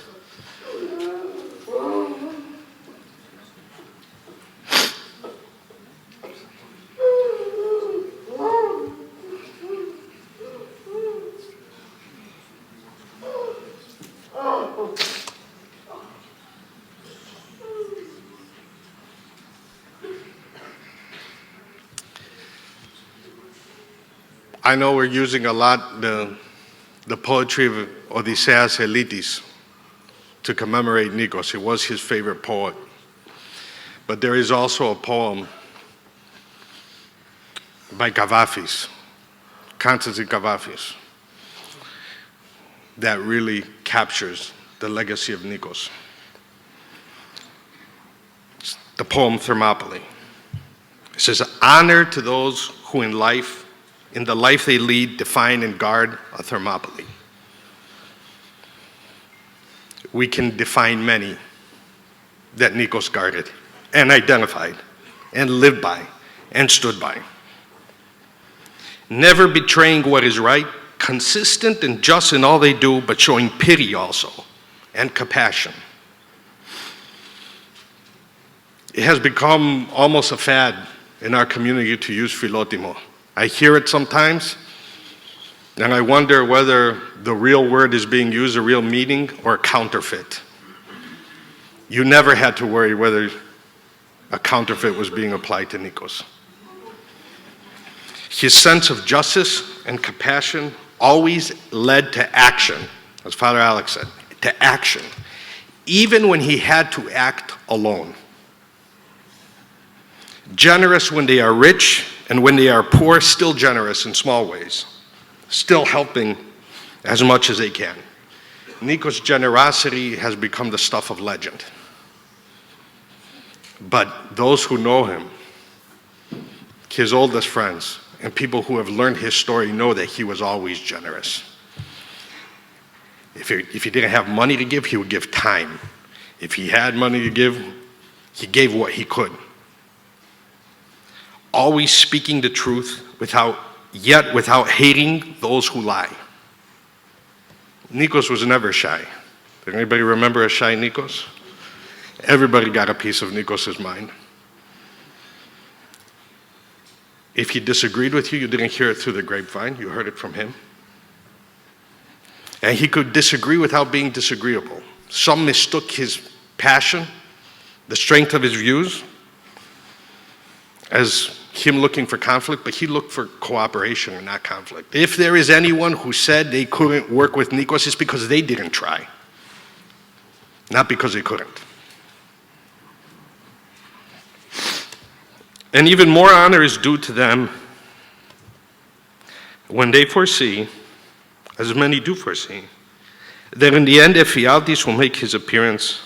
I know we're using a lot the poetry of Odysseus Elitis to commemorate Nikos. It was his favorite poet. But there is also a poem by Kavafis, Constantine Kavafis, that really captures the legacy of Nikos. It's the poem Thermopylae. It says, honor to those who in the life they lead, define and guard a Thermopylae. We can define many that Nikos guarded and identified and lived by and stood by. Never betraying what is right, consistent and just in all they do, but showing pity also and compassion. It has become almost a fad in our community to use philotimo. I hear it sometimes, and I wonder whether the real word is being used, a real meaning, or a counterfeit. You never had to worry whether a counterfeit was being applied to Nikos. His sense of justice and compassion always led to action, as Father Alex said, to action, even when he had to act alone. Generous when they are rich, and when they are poor, still generous in small ways, still helping as much as they can. Nikos' generosity has become the stuff of legend. But those who know him, his oldest friends, and people who have learned his story know that he was always generous. If he didn't have money to give, he would give time. If he had money to give, he gave what he could. Always speaking the truth without hating those who lie. Nikos was never shy. Did anybody remember a shy Nikos? Everybody got a piece of Nikos' mind. If he disagreed with you, you didn't hear it through the grapevine, you heard it from him. And he could disagree without being disagreeable. Some mistook his passion, the strength of his views, as him looking for conflict, but he looked for cooperation and not conflict. If there is anyone who said they couldn't work with Nikos, it's because they didn't try, not because they couldn't. And even more honor is due to them when they foresee, as many do foresee, that in the end Ephialtes will make his appearance,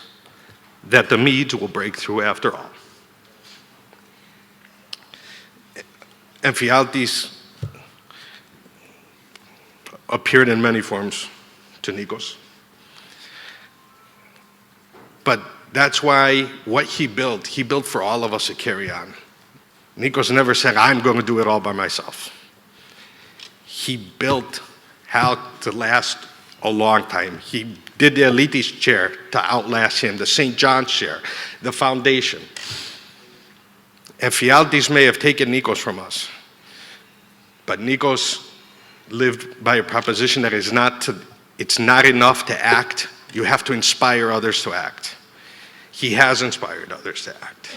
that the Medes will break through after all. Ephialtes appeared in many forms to Nikos. But that's why what he built for all of us to carry on. Nikos never said, I'm going to do it all by myself. He built how to last a long time. He did the Elites chair to outlast him, the St. John's chair, the foundation. Ephialtes may have taken Nikos from us, but Nikos lived by a proposition that it's not enough to act, you have to inspire others to act. He has inspired others to act.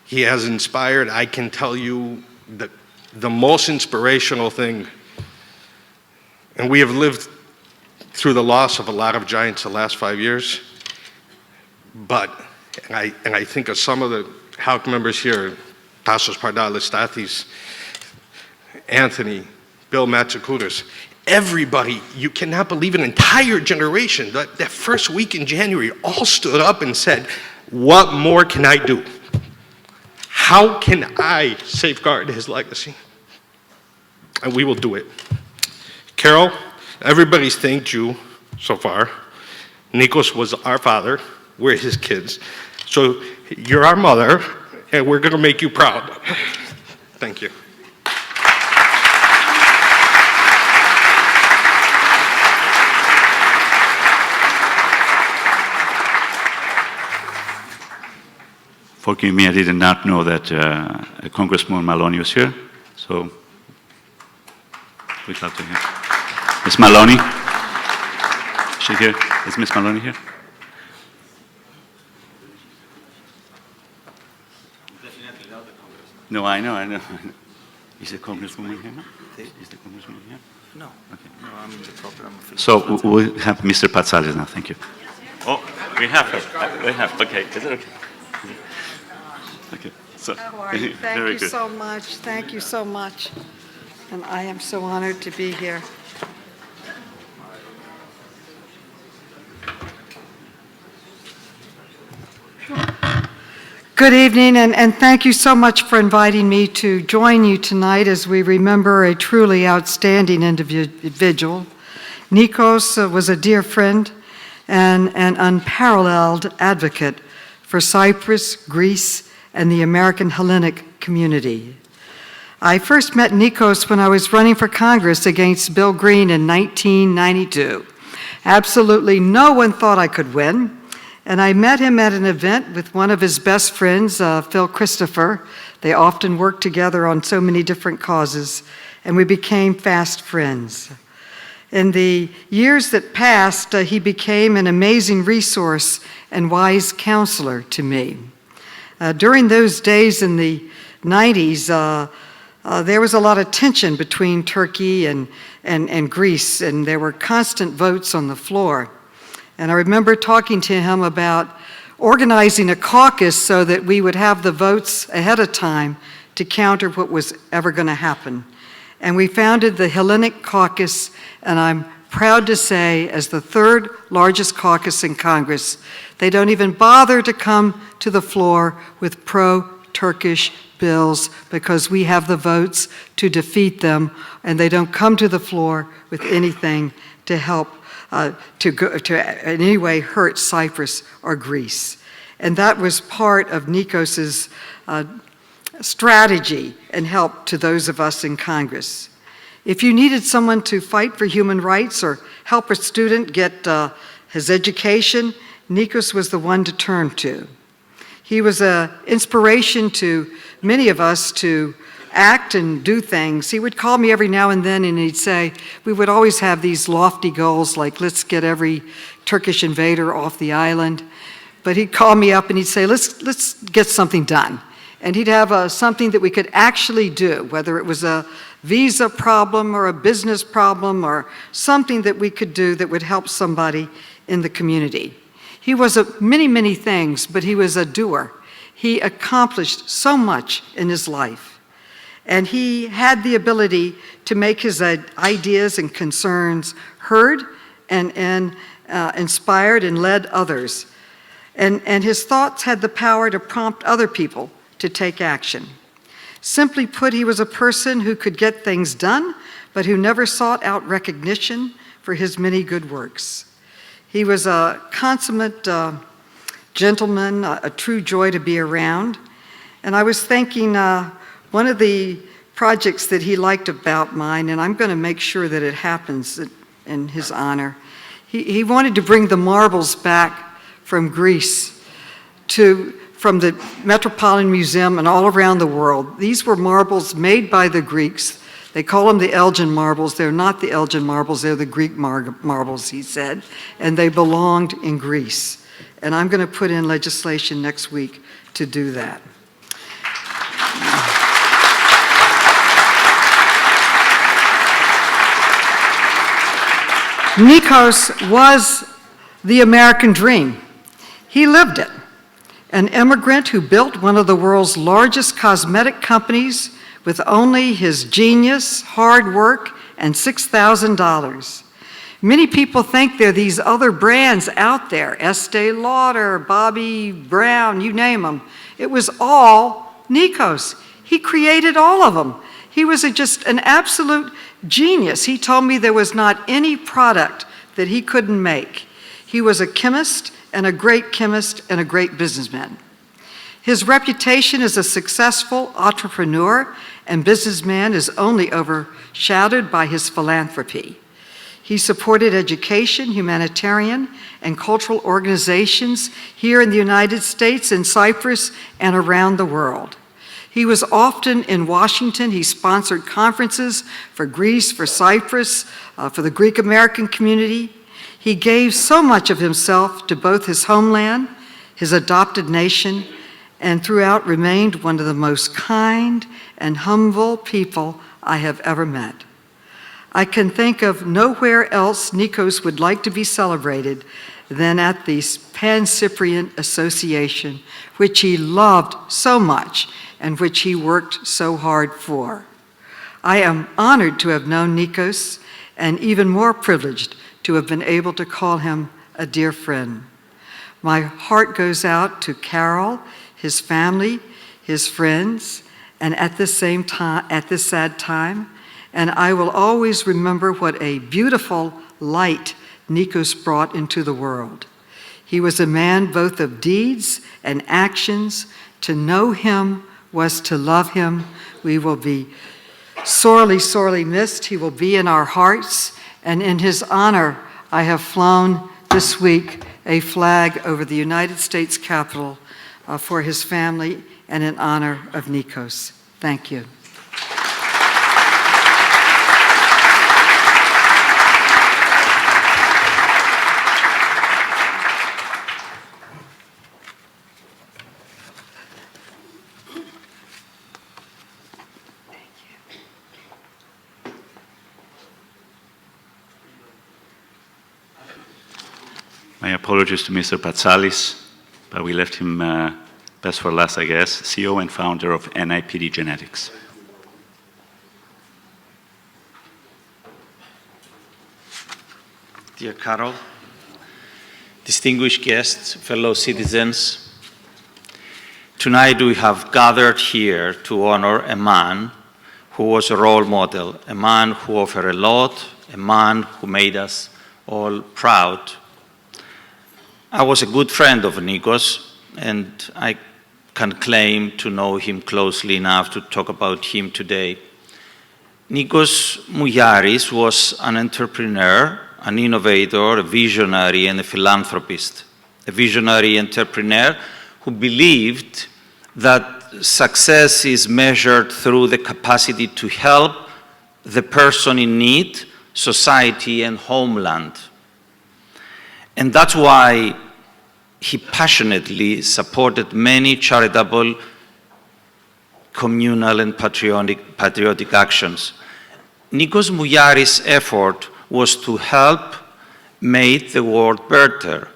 He has inspired, I can tell you, the most inspirational thing, and we have lived through the loss of a lot of giants the last 5 years, but, and I think of some of the HALC members here, Tassos Pardalis, Stathis, Anthony, Bill Matsakoudas, everybody, you cannot believe an entire generation, that first week in January, all stood up and said, what more can I do? How can I safeguard his legacy? And we will do it. Carol, everybody's thanked you so far. Nikos was our father, we're his kids. So you're our mother, and we're gonna make you proud. Thank you. Forgive me, I did not know that Congressman Maloney was here, so we'd love to hear. Ms. Maloney? Is she here? Is Ms. Maloney here? No, I know. Is the Congresswoman here? Is the Congresswoman here? No. Okay. No, I'm in the program. So we have Mr. Patsalis now, thank you. Oh, we have her. We have, okay. Is it okay? Okay. So, How are you? Thank very you good. so much. Thank you so much. And I am so honored to be here. Good evening, and thank you so much for inviting me to join you tonight as we remember a truly outstanding individual. Nikos was a dear friend and an unparalleled advocate for Cyprus, Greece, and the American Hellenic community. I first met Nikos when I was running for Congress against Bill Green in 1992. Absolutely no one thought I could win. And I met him at an event with one of his best friends, Phil Christopher. They often worked together on so many different causes, and we became fast friends. In the years that passed, he became an amazing resource and wise counselor to me. During those days in the 90s, there was a lot of tension between Turkey and Greece, and there were constant votes on the floor. And I remember talking to him about organizing a caucus so that we would have the votes ahead of time to counter what was ever going to happen. And we founded the Hellenic Caucus, and I'm proud to say, as the third largest caucus in Congress, they don't even bother to come to the floor with pro-Turkish bills because we have the votes to defeat them, and they don't come to the floor with anything to help to in any way hurt Cyprus or Greece. And that was part of Nikos's strategy and help to those of us in Congress. If you needed someone to fight for human rights or help a student get his education, Nikos was the one to turn to. He was an inspiration to many of us to act and do things. He would call me every now and then and he'd say, we would always have these lofty goals like let's get every Turkish invader off the island. But he'd call me up and he'd say, let's get something done. And he'd have something that we could actually do, whether it was a visa problem or a business problem or something that we could do that would help somebody in the community. He was many, many things, but he was a doer. He accomplished so much in his life. And he had the ability to make his ideas and concerns heard and inspired and led others. And his thoughts had the power to prompt other people to take action. Simply put, he was a person who could get things done, but who never sought out recognition for his many good works. He was a consummate gentleman, a true joy to be around. And I was thinking, one of the projects that he liked about mine, and I'm going to make sure that it happens in his honor, he wanted to bring the marbles back from Greece from the Metropolitan Museum and all around the world. These were marbles made by the Greeks. They call them the Elgin marbles. They're not the Elgin marbles, they're the Greek marbles, he said, and they belonged in Greece. And I'm going to put in legislation next week to do that. Nikos was the American dream. He lived it. An immigrant who built one of the world's largest cosmetic companies with only his genius, hard work, and $6,000. Many people think there are these other brands out there, Estee Lauder, Bobbi Brown, you name them. It was all Nikos. He created all of them. He was just an absolute genius. He told me there was not any product that he couldn't make. He was a chemist and a great businessman. His reputation as a successful entrepreneur and businessman is only overshadowed by his philanthropy. He supported education, humanitarian, and cultural organizations here in the United States, in Cyprus, and around the world. He was often in Washington. He sponsored conferences for Greece, for Cyprus, for the Greek American community. He gave so much of himself to both his homeland, his adopted nation, and throughout remained one of the most kind and humble people I have ever met. I can think of nowhere else Nikos would like to be celebrated than at the Pancyprian Association, which he loved so much and which he worked so hard for. I am honored to have known Nikos and even more privileged to have been able to call him a dear friend. My heart goes out to Carol, his family, his friends, and at this sad time, and I will always remember what a beautiful light Nikos brought into the world. He was a man both of deeds and actions. To know him was to love him. We will be sorely, sorely missed. He will be in our hearts, and in his honor, I have flown this week a flag over the United States Capitol for his family and in honor of Nikos. Thank you. My apologies to Mr. Patsalis, but we left him best for last, I guess, CEO and founder of NIPD Genetics. Dear Carol, distinguished guests, fellow citizens, tonight we have gathered here to honor a man who was a role model, a man who offered a lot, a man who made us all proud. I was a good friend of Nikos, and I can claim to know him closely enough to talk about him today. Nikos Mouyiaris was an entrepreneur, an innovator, a visionary, and a philanthropist. A visionary entrepreneur who believed that success is measured through the capacity to help the person in need, society, and homeland. And that's why he passionately supported many charitable, communal, and patriotic actions. Nikos Mouyiaris' effort was to help make the world better.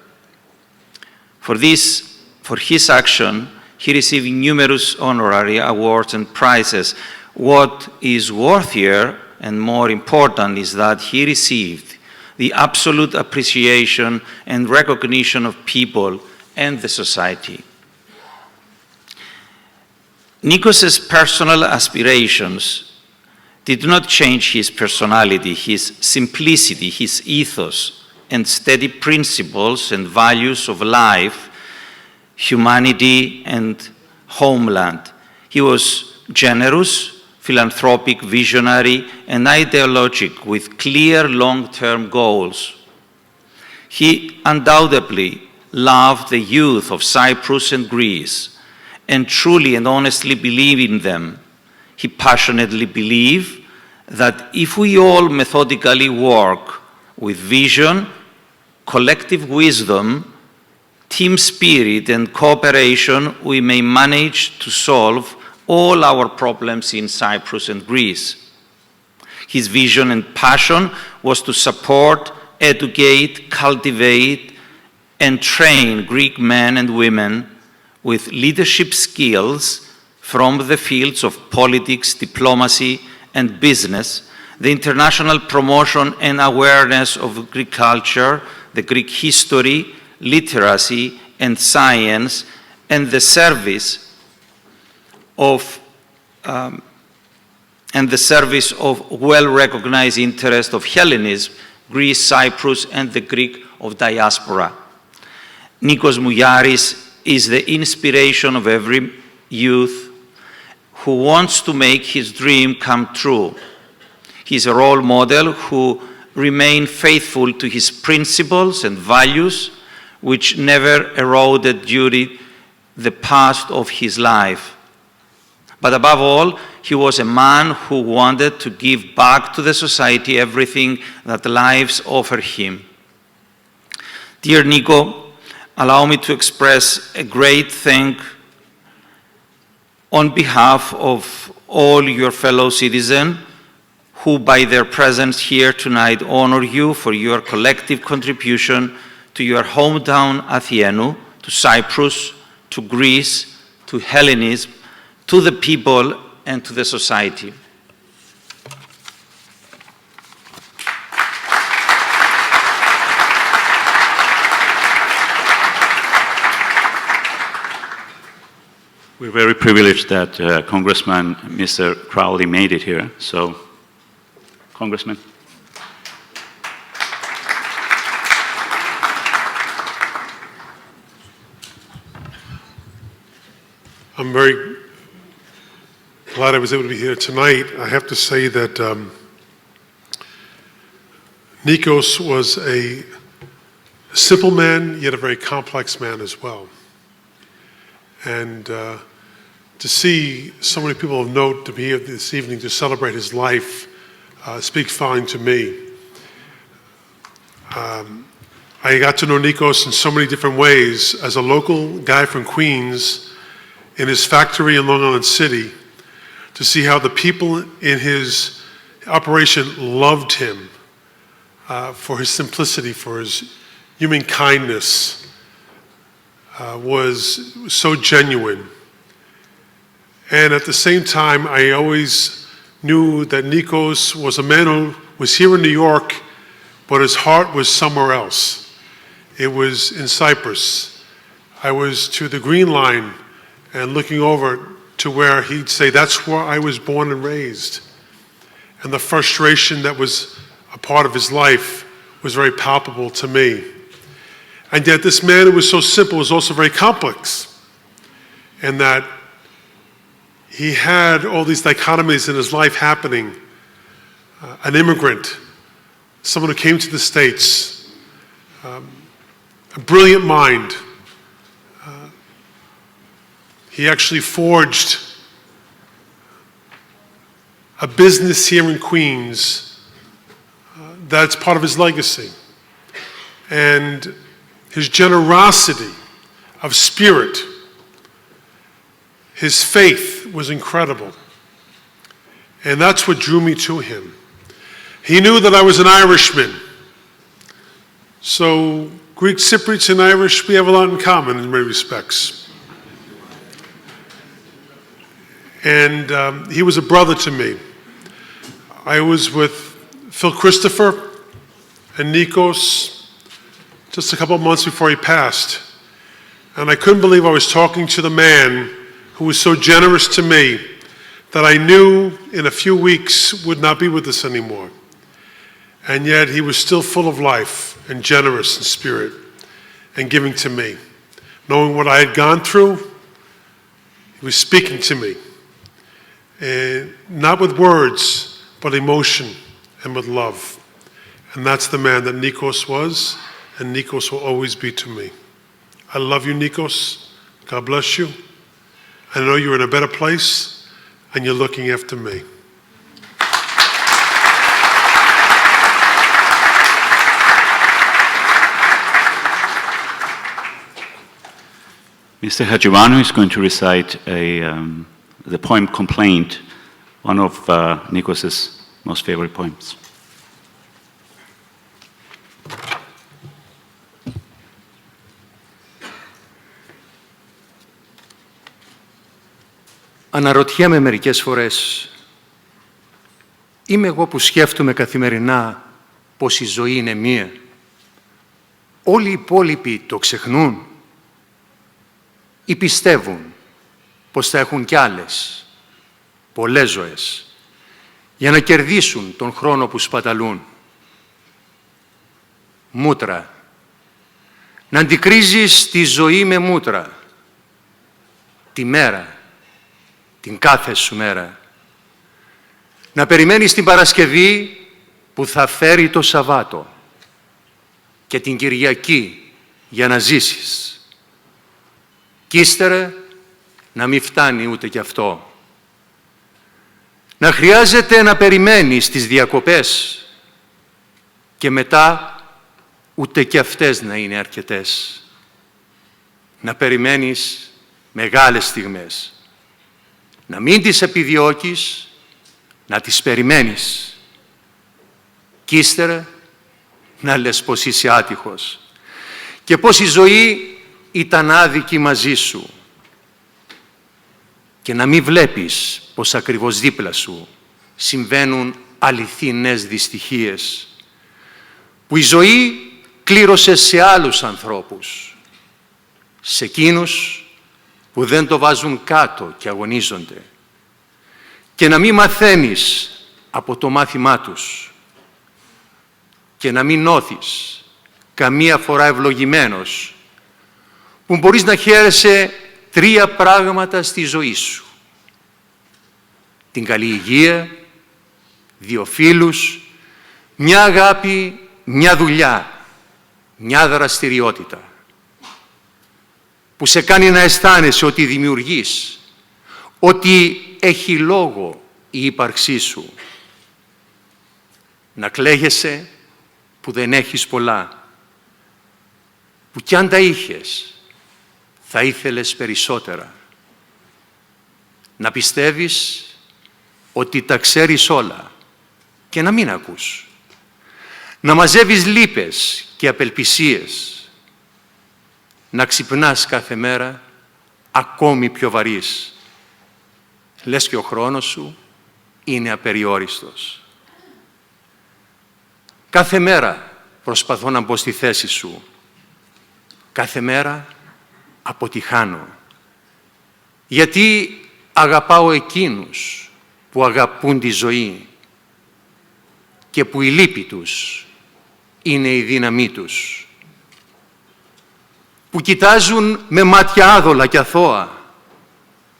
For his action, he received numerous honorary awards and prizes. What is worthier and more important is that he received the absolute appreciation and recognition of people and the society. Nikos's personal aspirations did not change his personality, his simplicity, his ethos, and steady principles and values of life, humanity, and homeland. He was generous, philanthropic, visionary, and ideologic with clear long-term goals. He undoubtedly loved the youth of Cyprus and Greece and truly and honestly believed in them. He passionately believed that if we all methodically work with vision, collective wisdom, team spirit, and cooperation, we may manage to solve all our problems in Cyprus and Greece. His vision and passion was to support, educate, cultivate, and train Greek men and women with leadership skills from the fields of politics, diplomacy, and business, the international promotion and awareness of Greek culture, the Greek history, literacy, and science, and the service of well-recognized interest of Hellenism, Greece, Cyprus, and the Greek of diaspora. Nikos Mouyiaris is the inspiration of every youth who wants to make his dream come true. He's a role model who remained faithful to his principles and values, which never eroded during the past of his life. But above all, he was a man who wanted to give back to the society everything that lives offered him. Dear Nico, allow me to express a great thank on behalf of all your fellow citizens who by their presence here tonight honor you for your collective contribution to your hometown Athienu, to Cyprus, to Greece, to Hellenism, to the people and to the society. We're very privileged that Congressman Mr. Crowley made it here. So, Congressman. I'm very glad I was able to be here tonight. I have to say that Nikos was a simple man, yet a very complex man as well. And to see so many people of note to be here this evening to celebrate his life speaks volume to me. I got to know Nikos in so many different ways. As a local guy from Queens, in his factory in Long Island City, to see how the people in his operation loved him for his simplicity, for his human kindness, was so genuine. And at the same time, I always knew that Nikos was a man who was here in New York, but his heart was somewhere else. It was in Cyprus. I was to the Green Line and looking over to where he'd say, that's where I was born and raised. And the frustration that was a part of his life was very palpable to me. And yet this man who was so simple was also very complex, in that he had all these dichotomies in his life happening. An immigrant, someone who came to the States, a brilliant mind. He actually forged a business here in Queens that's part of his legacy. And his generosity of spirit, his faith was incredible. And that's what drew me to him. He knew that I was an Irishman. So Greek Cypriots and Irish, we have a lot in common in many respects. And he was a brother to me. I was with Phil Christopher and Nikos just a couple of months before he passed. And I couldn't believe I was talking to the man who was so generous to me that I knew in a few weeks would not be with us anymore. And yet he was still full of life and generous in spirit and giving to me. Knowing what I had gone through, he was speaking to me. And not with words, but emotion and with love. And that's the man that Nikos was, and Nikos will always be to me. I love you, Nikos. God bless you. I know you're in a better place, and you're looking after me. Mr. Hadjimanu is going to recite the poem Complaint, one of Nikos's most favorite poems. Αναρωτιέμαι μερικές φορές, είμαι εγώ που σκέφτομαι καθημερινά πως η ζωή είναι μία. Όλοι οι υπόλοιποι το ξεχνούν ή πιστεύουν πως θα έχουν κι άλλες, πολλές ζωές, για να κερδίσουν τον χρόνο που σπαταλούν. Μούτρα. Να αντικρίζεις τη ζωή με μούτρα. Τη μέρα, την κάθε σου μέρα. Να περιμένεις την Παρασκευή που θα φέρει το Σαββάτο και την Κυριακή για να ζήσεις. Κι ύστερα να μην φτάνει ούτε κι αυτό. Να χρειάζεται να περιμένεις τις διακοπές και μετά ούτε κι αυτές να είναι αρκετές. Να περιμένεις μεγάλες στιγμές. Να μην τις επιδιώκεις, να τις περιμένεις. Κι ύστερα να λες πως είσαι άτυχος και πως η ζωή ήταν άδικη μαζί σου. Και να μην βλέπεις πως ακριβώς δίπλα σου συμβαίνουν αληθινές δυστυχίες που η ζωή κλήρωσε σε άλλους ανθρώπους, σε εκείνους που δεν το βάζουν κάτω και αγωνίζονται, και να μην μαθαίνεις από το μάθημά τους και να μην νιώθεις καμία φορά ευλογημένος που μπορείς να χαίρεσαι 3 πράγματα στη ζωή σου: την καλή υγεία, 2 φίλους, μια αγάπη, μια δουλειά, μια δραστηριότητα που σε κάνει να αισθάνεσαι ότι δημιουργείς, ότι έχει λόγο η ύπαρξή σου. Να κλαίγεσαι που δεν έχεις πολλά, που κι αν τα είχες θα ήθελες περισσότερα. Να πιστεύεις ότι τα ξέρεις όλα και να μην ακούς. Να μαζεύεις λύπες και απελπισίες. Να ξυπνάς κάθε μέρα ακόμη πιο βαρύς. Λες και ο χρόνος σου είναι απεριόριστος. Κάθε μέρα προσπαθώ να μπω στη θέση σου. Κάθε μέρα αποτυχάνω. Γιατί αγαπάω εκείνους που αγαπούν τη ζωή και που η λύπη τους είναι η δύναμή τους. Που κοιτάζουν με μάτια άδολα και αθώα,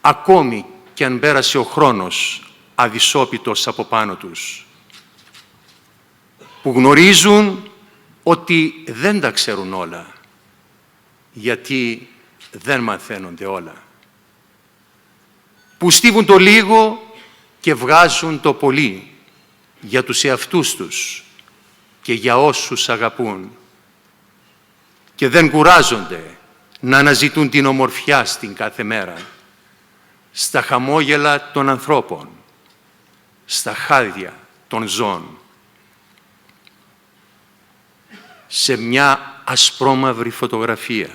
ακόμη κι αν πέρασε ο χρόνος αδυσόπιτος από πάνω τους. Που γνωρίζουν ότι δεν τα ξέρουν όλα, γιατί δεν μαθαίνονται όλα. Που στίβουν το λίγο και βγάζουν το πολύ για τους εαυτούς τους και για όσους αγαπούν. Και δεν κουράζονται να αναζητούν την ομορφιά στην κάθε μέρα, στα χαμόγελα των ανθρώπων, στα χάδια των ζώων. Σε μια ασπρόμαυρη φωτογραφία,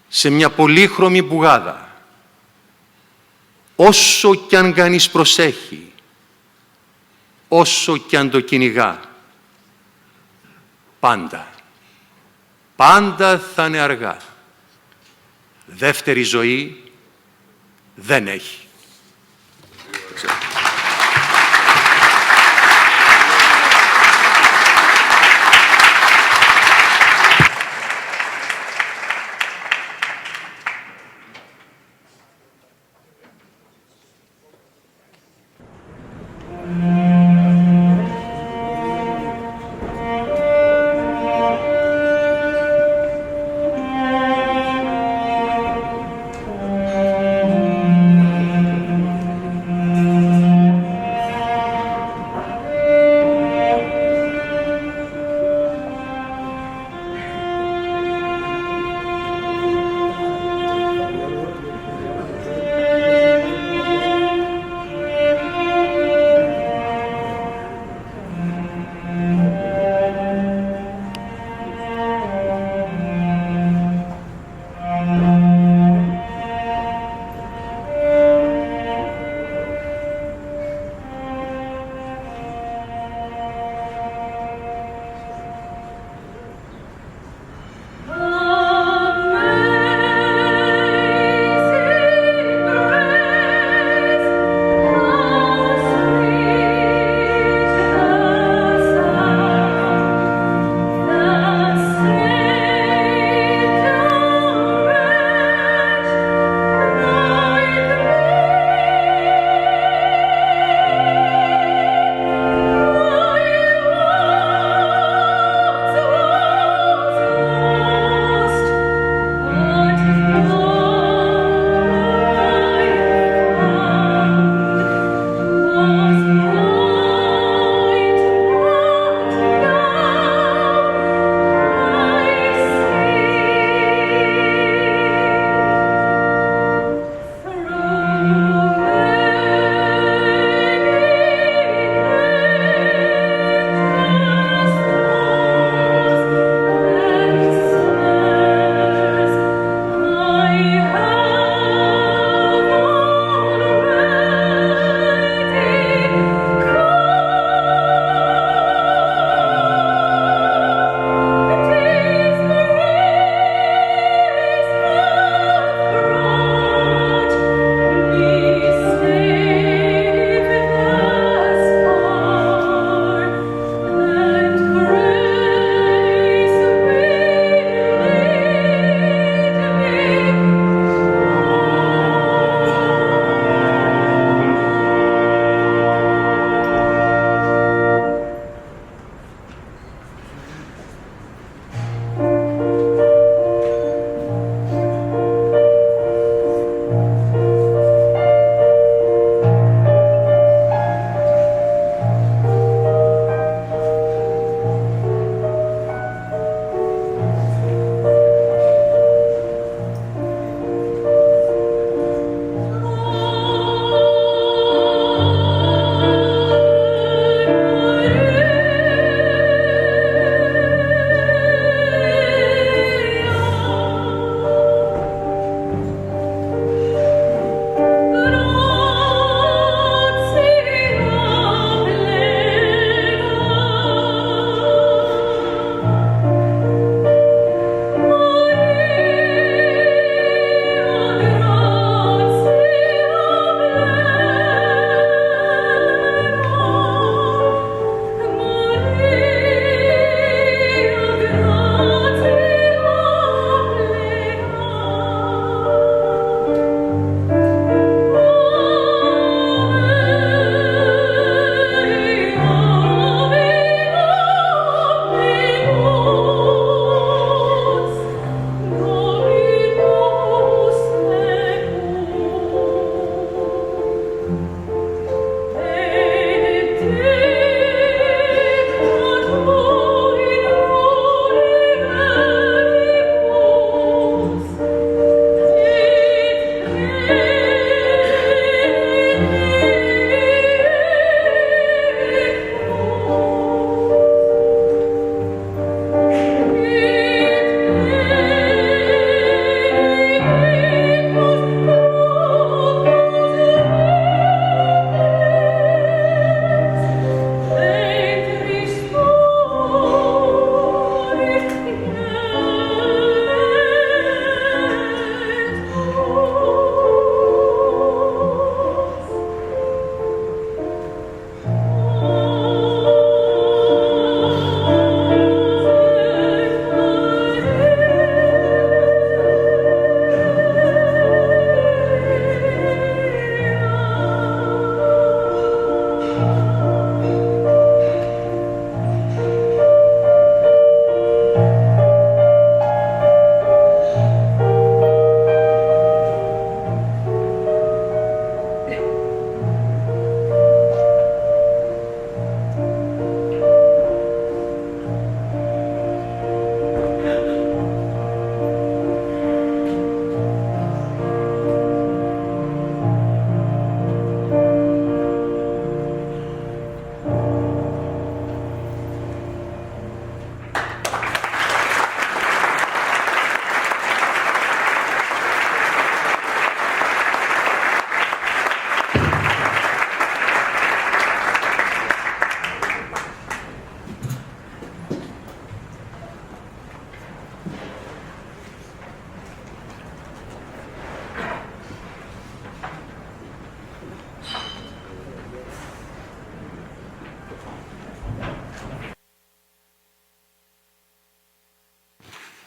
σε μια πολύχρωμη μπουγάδα, όσο κι αν κανείς προσέχει, όσο κι αν το κυνηγά, πάντα θα είναι αργά. Δεύτερη ζωή δεν έχει.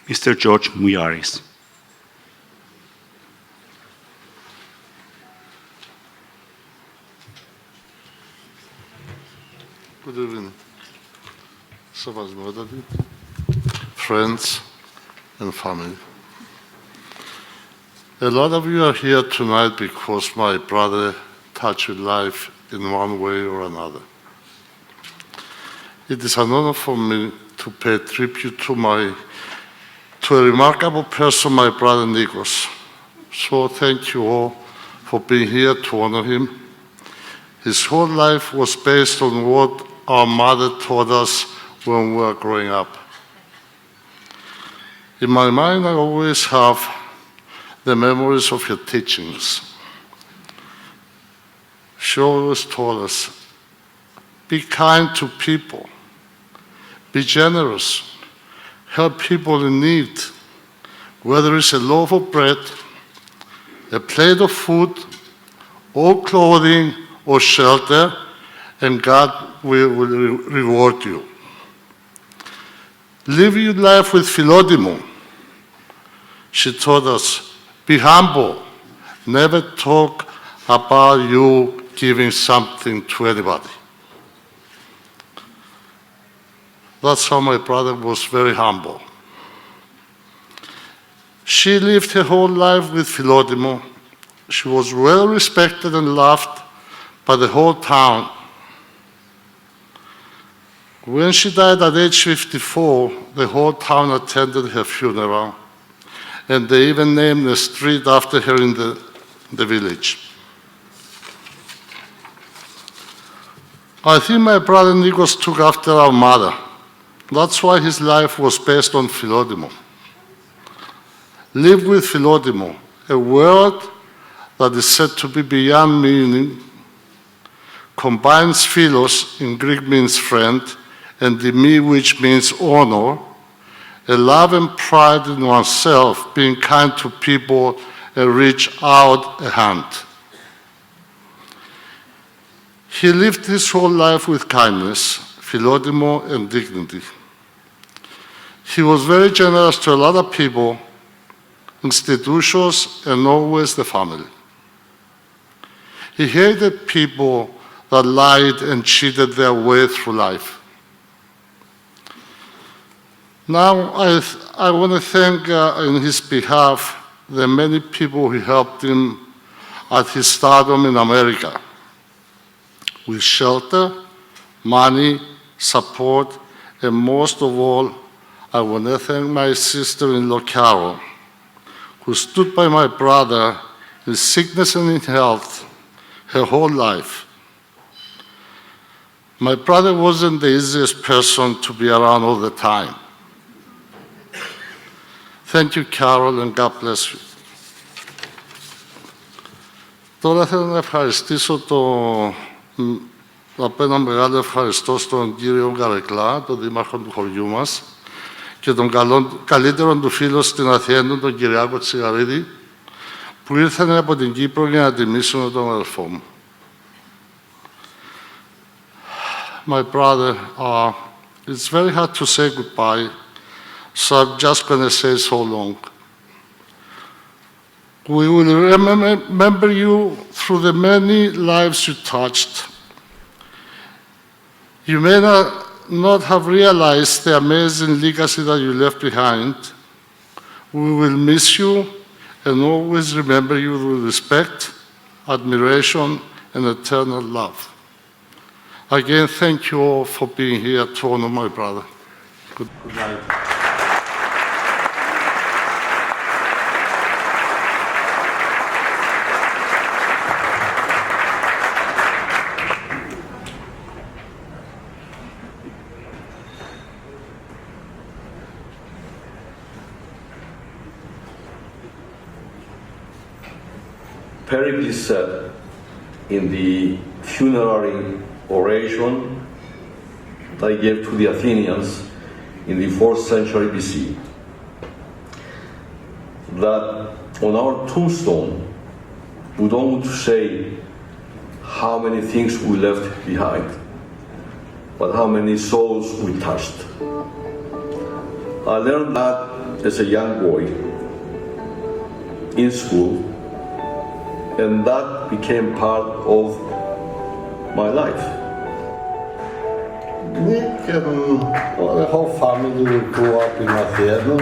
Mr. George Mouyiaris. Good evening, friends and family. A lot of you are here tonight because my brother touched your life in one way or another. It is an honor for me to pay tribute to a remarkable person, my brother Nikos. So thank you all for being here to honor him. His whole life was based on what our mother taught us when we were growing up. In my mind, I always have the memories of her teachings. She always told us, be kind to people, be generous, help people in need, whether it's a loaf of bread, a plate of food, or clothing, or shelter, and God will reward you. Live your life with Philodimon. She taught us, be humble, never talk about you giving something to anybody. That's how my brother was very humble. She lived her whole life with Philodimon. She was well respected and loved by the whole town. When she died at age 54, the whole town attended her funeral, and they even named a street after her in the village. I think my brother Nikos took after our mother. That's why his life was based on Philodimon. Live with Philodimon, a word that is said to be beyond meaning, combines philos, in Greek means friend, and dimi, which means honor, a love and pride in oneself, being kind to people and reach out a hand. He lived his whole life with kindness, Philodimon, and dignity. He was very generous to a lot of people, institutions, and always the family. He hated people that lied and cheated their way through life. Now, I want to thank in his behalf the many people who helped him at his stardom in America with shelter, money, support, and most of all, I want to thank my sister-in-law, Carol, who stood by my brother in sickness and in health her whole life. My brother wasn't the easiest person to be around all the time. Thank you, Carol, and God bless you. Τώρα θέλω να ευχαριστήσω να πω ένα μεγάλο ευχαριστώ στον κύριο Γκαρεκλά, τον δήμαρχο του χωριού μας, και τον καλύτερο του φίλο στην Αθήνα, τον Κυριάκο Τσιγαρίδη, που ήρθαν από την Κύπρο για να τιμήσουν τον αδελφό μου. My brother, it's very hard to say goodbye, so I'm just going to say so long. We will remember you through the many lives you touched. You may not have realized the amazing legacy that you left behind. We will miss you and always remember you with respect, admiration, and eternal love. Again, thank you all for being here to honor my brother. Good night. Pericles said in the funerary oration that he gave to the Athenians in the 4th century BC, that on our tombstone we don't want to say how many things we left behind, but how many souls we touched. I learned that as a young boy in school, and that became part of my life. Nick and the whole family grew up in Athens.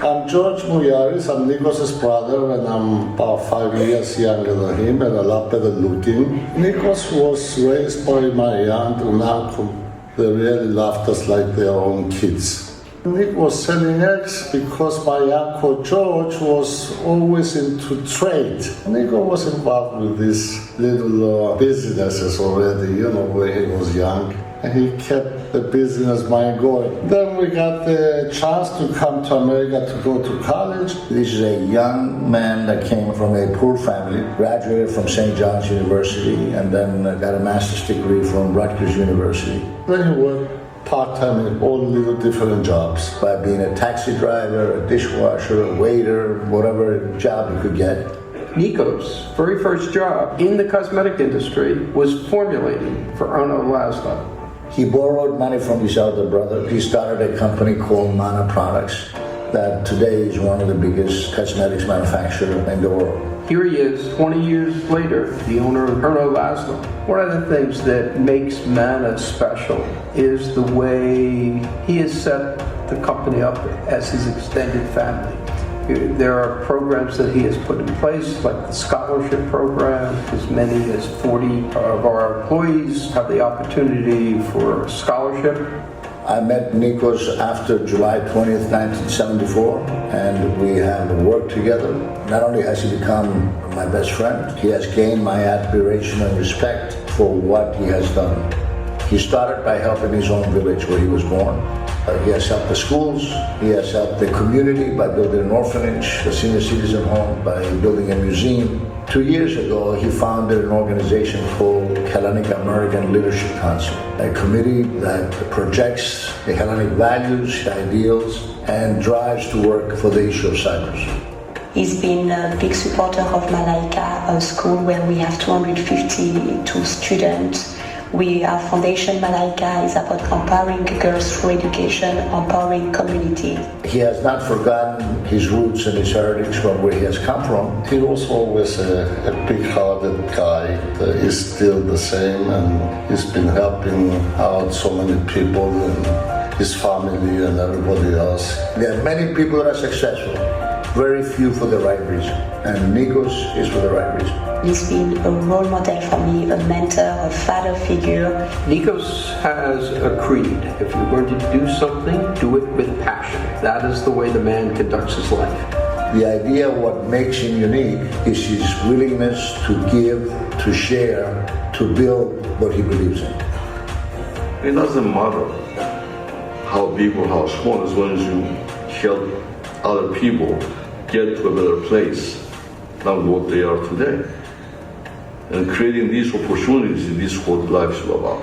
I'm George Mouyiaris, I'm Nikos' brother, and I'm about 5 years younger than him, and a lot better looking. Nikos was raised by my aunt and uncle. They really loved us like their own kids. Nick was selling eggs because my uncle George was always into trade. Nico was involved with these little businesses already, when he was young. And he kept the business mind going. Then we got the chance to come to America to go to college. This is a young man that came from a poor family, graduated from St. John's University, and then got a master's degree from Rutgers University. Then he worked part-time in all little different jobs. By being a taxi driver, a dishwasher, a waiter, whatever job he could get. Nikos' very first job in the cosmetic industry was formulating for Ono Laszlo. He borrowed money from his elder brother. He started a company called Mana Products that today is one of the biggest cosmetics manufacturers in the world. Here he is, 20 years later, the owner of Ono Laszlo. One of the things that makes Mana special is the way he has set the company up as his extended family. There are programs that he has put in place, like the scholarship program. As many as 40 of our employees have the opportunity for a scholarship. I met Nikos after July 20th, 1974, and we have worked together. Not only has he become my best friend, he has gained my admiration and respect for what he has done. He started by helping his own village where he was born. He has helped the schools, he has helped the community by building an orphanage, a senior citizen home, by building a museum. 2 years ago, he founded an organization called Hellenic American Leadership Council, a committee that projects the Hellenic values, ideals, and drives to work for the issue of Cyprus. He's been a big supporter of Malaika, a school where we have 252 students. Our foundation, Malaika, is about empowering girls through education, empowering community. He has not forgotten his roots and his heritage from where he has come from. He was always a big-hearted guy. He's still the same, and he's been helping out so many people and his family and everybody else. There are many people that are successful, very few for the right reason, and Nikos is for the right reason. He's been a role model for me, a mentor, a father figure. Nikos has a creed. If you're going to do something, do it with passion. That is the way the man conducts his life. The idea of what makes him unique is his willingness to give, to share, to build what he believes in. It doesn't matter how big or how small, as long as you help other people get to a better place than what they are today. And creating these opportunities is what life is all about.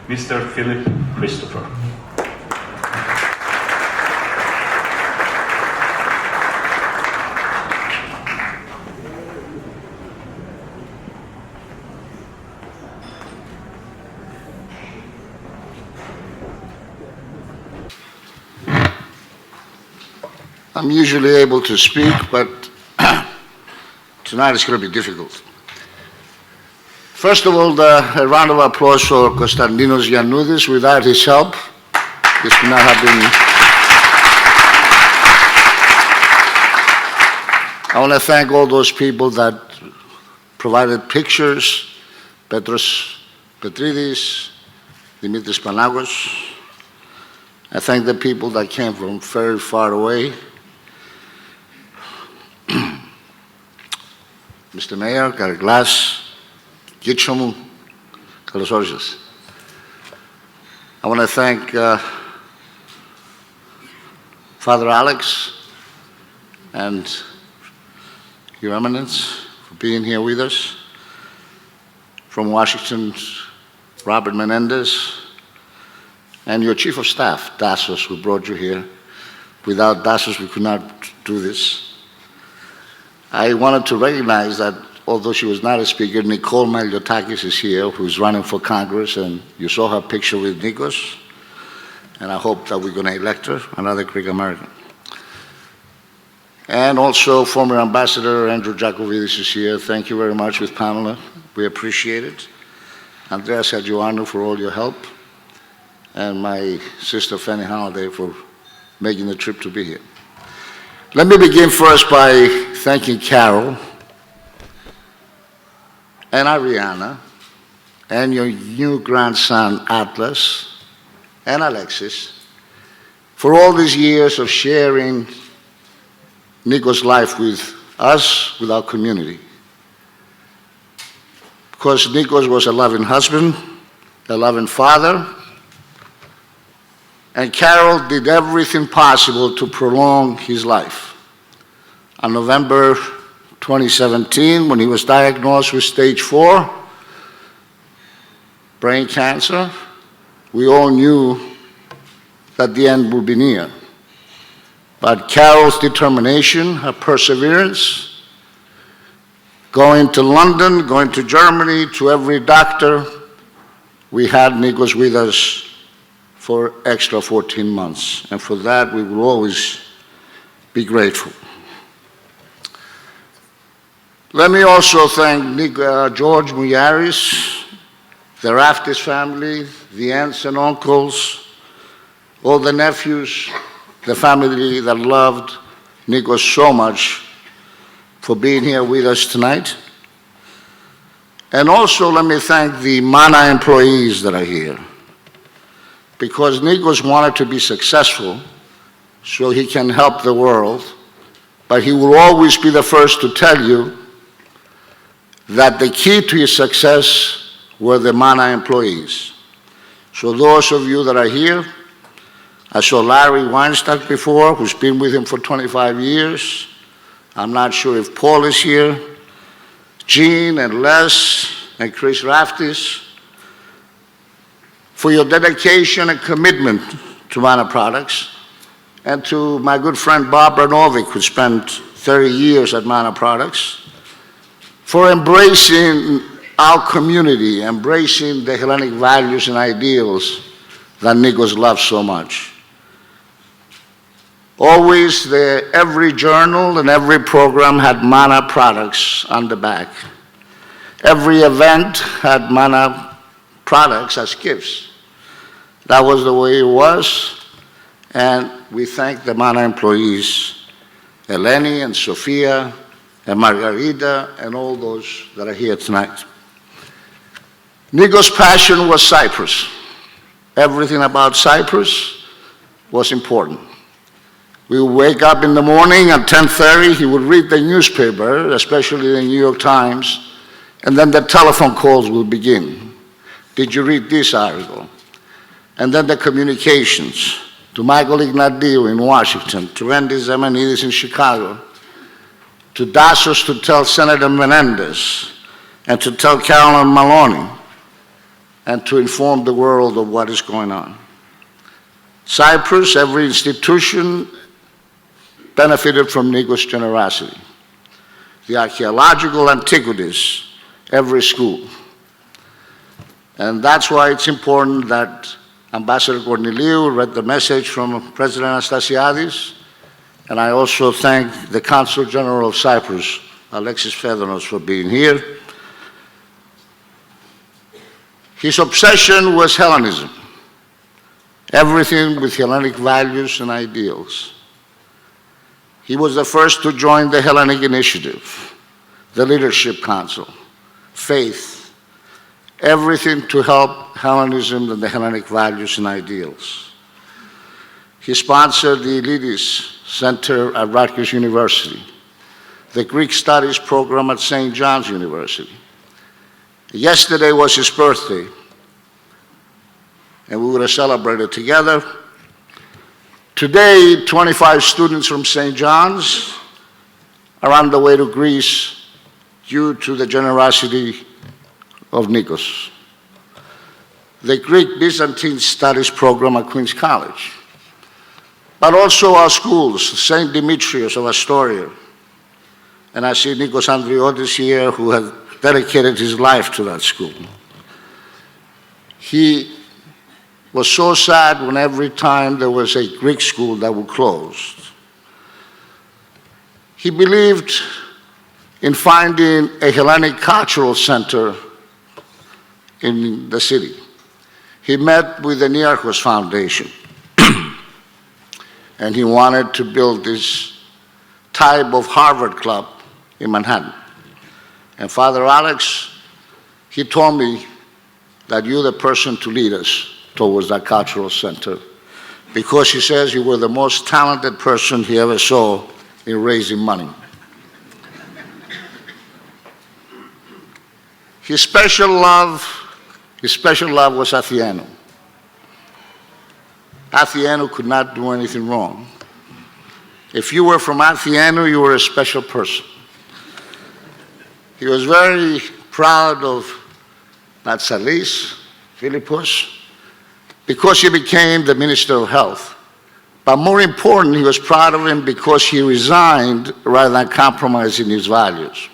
Mr. Philip Christopher. I'm usually able to speak, but tonight it's going to be difficult. First of all, a round of applause for Konstantinos Giannoudis. Without his help, this could not have been. I want to thank all those people that provided pictures, Petros Petridis, Dimitris Panagos. I thank the people that came from very far away. Mr. Mayor, Karaglas, Gitchomu, καλώς όρισες. I want to thank Father Alex and Your Eminence for being here with us. From Washington, Robert Menendez, and your Chief of Staff, Tassos, who brought you here. Without Tassos, we could not do this. I wanted to recognize that although she was not a speaker, Nicole Mouyiaris is here, who's running for Congress, and you saw her picture with Nikos, and I hope that we're going to elect her, another Greek American. And also former Ambassador Andrew Jacovidis is here. Thank you very much with Pamela. We appreciate it. Andrea Sergioanu for all your help, and my sister Fanny Halliday for making the trip to be here. Let me begin first by thanking Carol and Ariana and your new grandson Atlas and Alexis for all these years of sharing Nikos' life with us, with our community. Because Nikos was a loving husband, a loving father, and Carol did everything possible to prolong his life. On November 2017, when he was diagnosed with stage 4 brain cancer, we all knew that the end would be near. But Carol's determination, her perseverance, going to London, going to Germany, to every doctor, we had Nikos with us for extra 14 months. And for that, we will always be grateful. Let me also thank George Mouyiaris, the Raftis family, the aunts and uncles, all the nephews, the family that loved Nikos so much for being here with us tonight. And also let me thank the MANA employees that are here, because Nikos wanted to be successful so he can help the world, but he will always be the first to tell you that the key to his success were the MANA employees. So those of you that are here, I saw Larry Weinstock before, who's been with him for 25 years. I'm not sure if Paul is here. Jean and Les and Chris Raftis, for your dedication and commitment to MANA products, and to my good friend Barbara Novick, who spent 30 years at MANA products, for embracing our community, embracing the Hellenic values and ideals that Nikos loves so much. Always, every journal and every program had MANA products on the back. Every event had MANA products as gifts. That was the way it was, and we thank the MANA employees, Eleni and Sophia and Margarita and all those that are here tonight. Nikos' passion was Cyprus. Everything about Cyprus was important. We would wake up in the morning at 10:30, he would read the newspaper, especially the New York Times, and then the telephone calls would begin. Did you read this article? And then the communications to Michael Ignatiou in Washington, to Andy Zemanidis in Chicago, to Dassos to tell Senator Menendez, and to tell Carolyn Maloney, and to inform the world of what is going on. Cyprus, every institution benefited from Nikos' generosity. The archaeological antiquities, every school. And that's why it's important that Ambassador Corneliou read the message from President Anastasiadis, and I also thank the Consul General of Cyprus, Alexis Fedonos, for being here. His obsession was Hellenism, everything with Hellenic values and ideals. He was the first to join the Hellenic Initiative, the Leadership Council, faith, everything to help Hellenism and the Hellenic values and ideals. He sponsored the Elidis Center at Rutgers University, the Greek Studies program at St. John's University. Yesterday was his birthday, and we would have celebrated together. Today, 25 students from St. John's are on the way to Greece due to the generosity of Nikos. The Greek Byzantine Studies program at Queen's College, but also our schools, St. Demetrius of Astoria, And I see Nikos Andriotis here, who has dedicated his life to that school. He was so sad when every time there was a Greek school that would close. He believed in finding a Hellenic cultural center in the city. He met with the Niarchos Foundation, and he wanted to build this type of Harvard Club in Manhattan. And Father Alex, he told me that you're the person to lead us towards that cultural center, because he says you were the most talented person he ever saw in raising money. His special love was Athieno. Athieno could not do anything wrong. If you were from Athieno, you were a special person. He was very proud of Natsalis, Philippos, because he became the Minister of Health. But more important, he was proud of him because he resigned rather than compromising his values.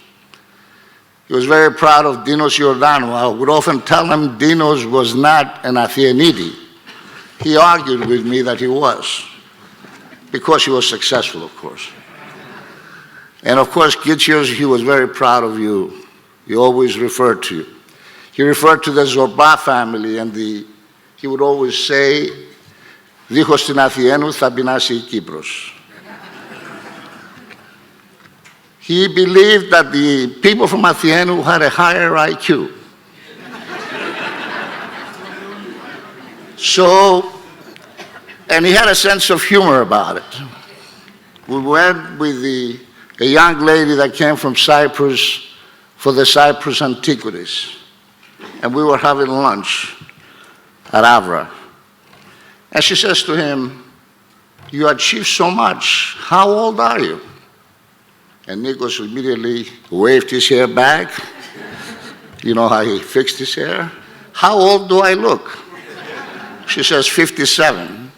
He was very proud of Dinos Giordano. I would often tell him Dinos was not an Athienidi. He argued with me that he was, because he was successful, of course. And of course, Gytsios, he was very proud of you. He always referred to you. He referred to the Zorba family, and he would always say, Δίχως την Αθιένου θα πεινάσει η Κύπρος. He believed that the people from Athienu had a higher IQ. So, and he had a sense of humor about it. We went with a young lady that came from Cyprus for the Cyprus Antiquities. And we were having lunch at Avra. And she says to him, you achieved so much. How old are you? And Nikos immediately waved his hair back. You know how he fixed his hair? How old do I look? She says, 57.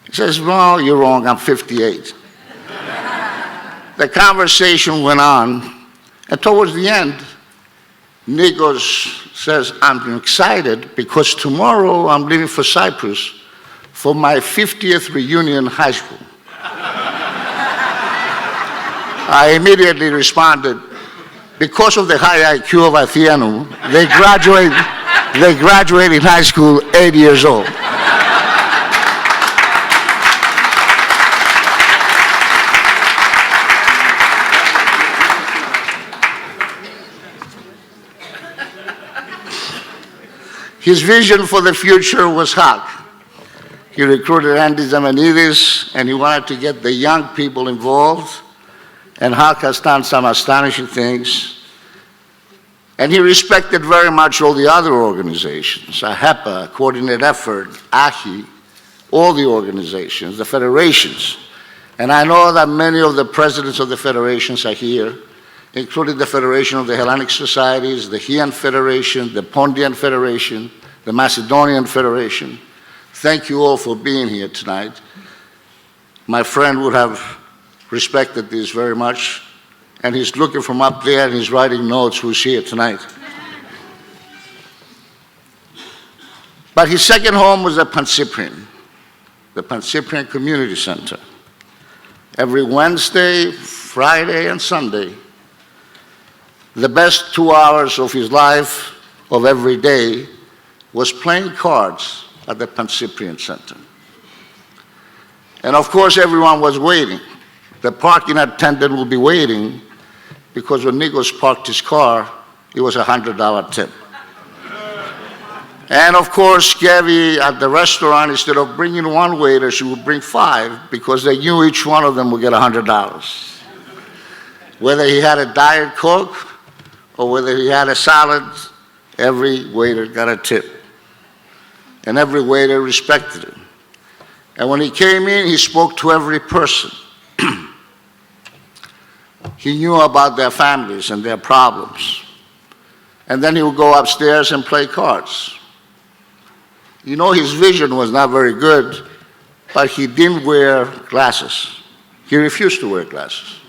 He says, well, you're wrong, I'm 58. The conversation went on, and towards the end, Nikos says, I'm excited because tomorrow I'm leaving for Cyprus for my 50th reunion in high school. I immediately responded, because of the high IQ of Athienu, they graduate in high school 8 years old. His vision for the future was HAK. He recruited Andy Zamanidis, and he wanted to get the young people involved. And HAK has done some astonishing things. And he respected very much all the other organizations, AHEPA, Coordinated Effort, AHI, all the organizations, the federations. And I know that many of the presidents of the federations are here, including the Federation of the Hellenic Societies, the Chian Federation, the Pontian Federation, the Macedonian Federation. Thank you all for being here tonight. My friend would have respected this very much, and he's looking from up there and he's writing notes who's here tonight. But his second home was the Pancyprian Community Center. Every Wednesday, Friday, and Sunday, the best 2 hours of his life, of every day, was playing cards at the Pancyprian Center. And of course, everyone was waiting. The parking attendant will be waiting because when Nikos parked his car, it was a $100 tip. And of course, Kevi at the restaurant, instead of bringing one waiter, she would bring 5 because they knew each one of them would get $100. Whether he had a Diet Coke or whether he had a salad, every waiter got a tip. And every waiter respected him. And when he came in, he spoke to every person. He knew about their families and their problems. And then he would go upstairs and play cards. You know, his vision was not very good, but he didn't wear glasses. He refused to wear glasses.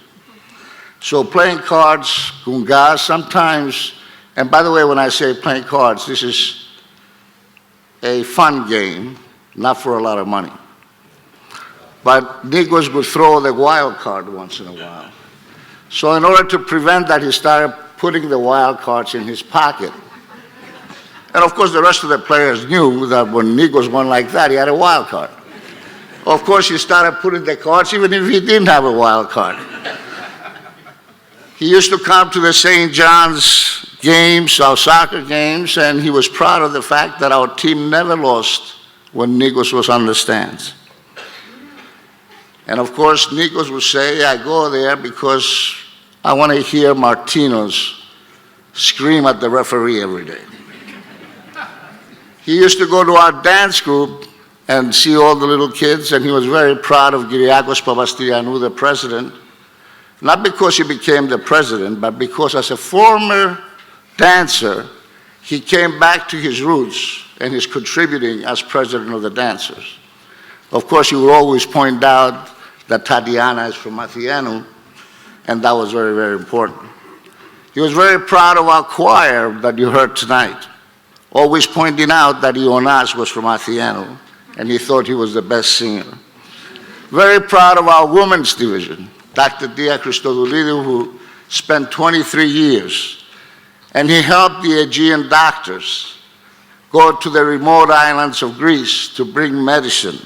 So playing cards, gunga, sometimes, and by the way, when I say playing cards, this is a fun game, not for a lot of money. But Nikos would throw the wild card once in a while. So in order to prevent that, he started putting the wild cards in his pocket. And of course, the rest of the players knew that when Nikos won like that, he had a wild card. Of course, he started putting the cards even if he didn't have a wild card. He used to come to the St. John's games, our soccer games, and he was proud of the fact that our team never lost when Nikos was on the stands. And of course, Nikos would say, I go there because I want to hear Martinos scream at the referee every day. He used to go to our dance group and see all the little kids, and he was very proud of Kyriakos Papastyrianou, the president, not because he became the president, but because as a former dancer, he came back to his roots and is contributing as president of the dancers. Of course, he would always point out that Tatiana is from Athianou, and that was very, very important. He was very proud of our choir that you heard tonight, always pointing out that Ionas was from Athianou, and he thought he was the best singer. Very proud of our women's division, Dr. Dia Christodoulidou, who spent 23 years, and he helped the Aegean doctors go to the remote islands of Greece to bring medicine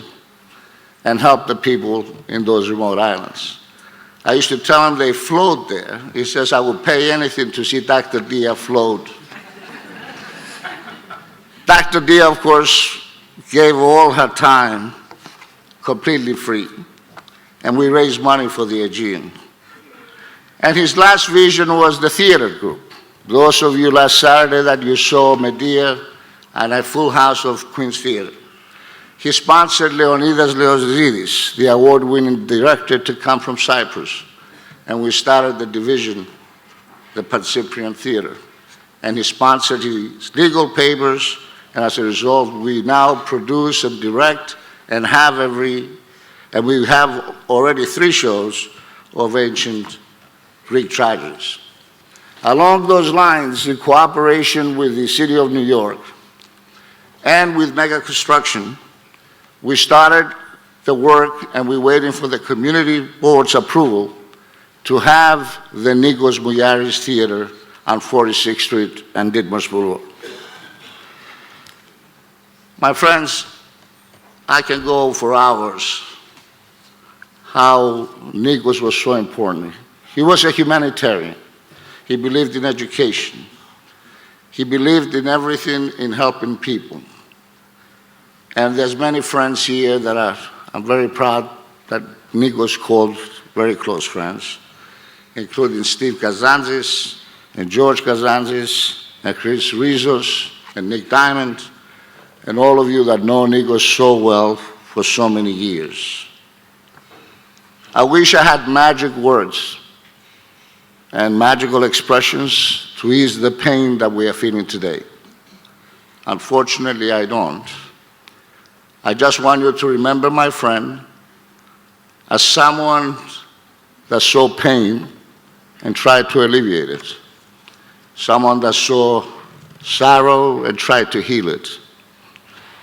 and help the people in those remote islands. I used to tell him they float there. He says, I would pay anything to see Dr. Dia float. Dr. Dia, of course, gave all her time completely free, and we raised money for the Aegean. And his last vision was the theater group. Those of you last Saturday that you saw Medea and a full house of Queen's Theater. He sponsored Leonidas Leozidis, the award-winning director, to come from Cyprus. And we started the division, the Pancyprian Theater. And he sponsored his legal papers, and as a result, we now produce and direct and and we have already 3 shows of ancient Greek tragedies. Along those lines, in cooperation with the City of New York and with Mega Construction, we started the work, and we're waiting for the community board's approval to have the Nikos Mouyiaris Theater on 46th Street and Ditmars Boulevard. My friends, I can go for hours how Nikos was so important. He was a humanitarian. He believed in education. He believed in everything in helping people. And there's many friends here that I'm very proud that Nikos called very close friends, including Steve Kazantzis and George Kazantzis and Chris Rizos and Nick Diamond, and all of you that know Nikos so well for so many years. I wish I had magic words and magical expressions to ease the pain that we are feeling today. Unfortunately, I don't. I just want you to remember my friend as someone that saw pain and tried to alleviate it, someone that saw sorrow and tried to heal it,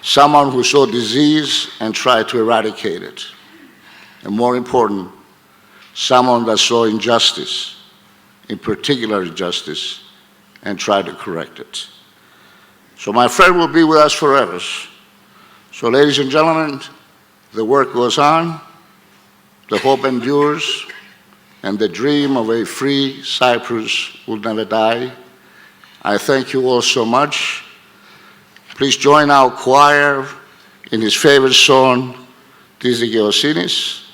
someone who saw disease and tried to eradicate it, and more important, someone that saw injustice, in particular injustice, and tried to correct it. So my friend will be with us forever. So ladies and gentlemen, the work goes on, the hope endures, and the dream of a free Cyprus will never die. I thank you all so much. Please join our choir in his favorite song, Tis Δικαιοσύνης,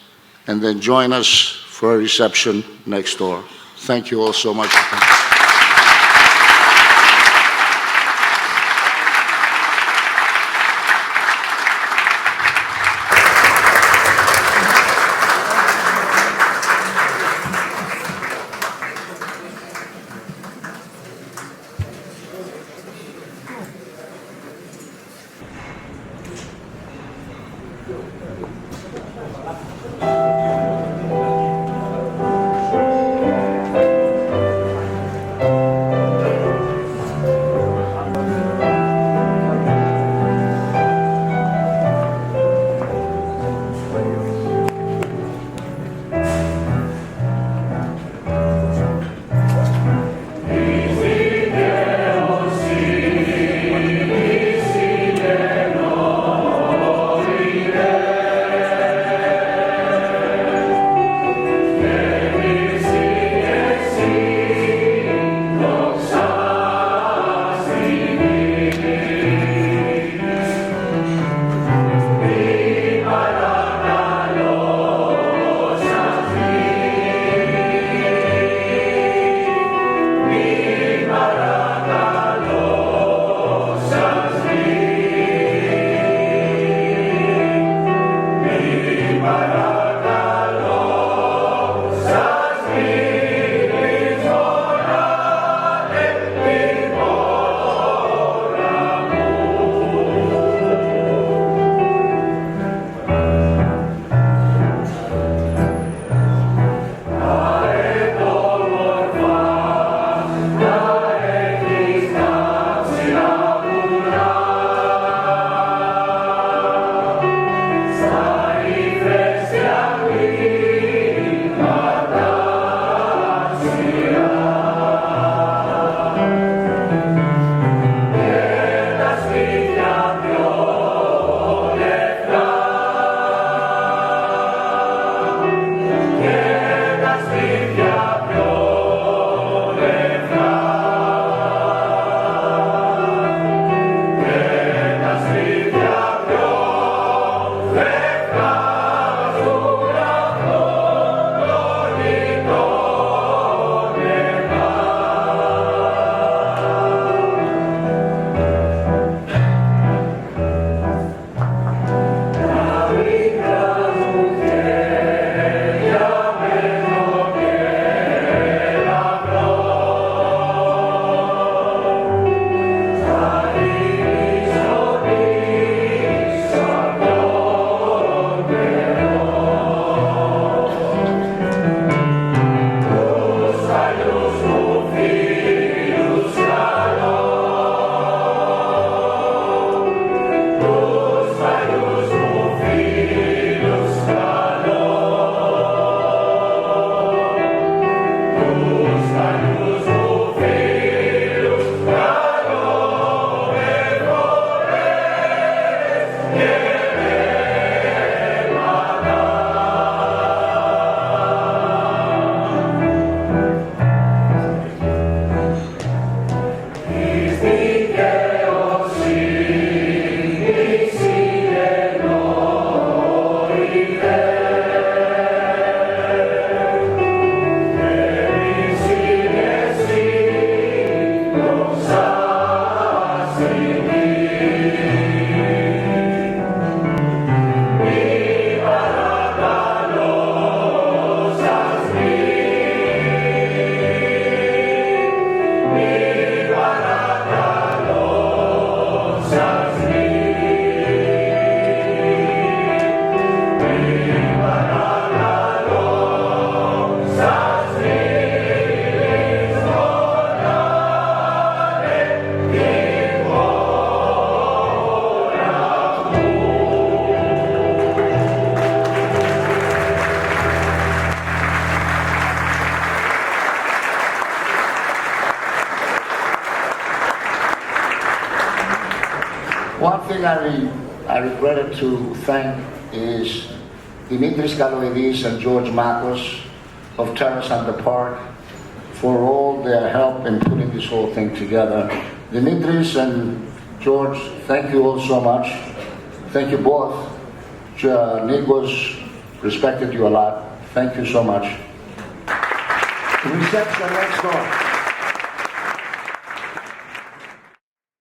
and then join us for a reception next door. Thank you all so much. one thing I regretted to thank is Dimitris Kaloidis and George Makos of Terrace and the Park for all their help in putting this whole thing together. Dimitris and George, thank you all so much. Thank you both. Nikos, respected you a lot. Thank you so much. Reception next door.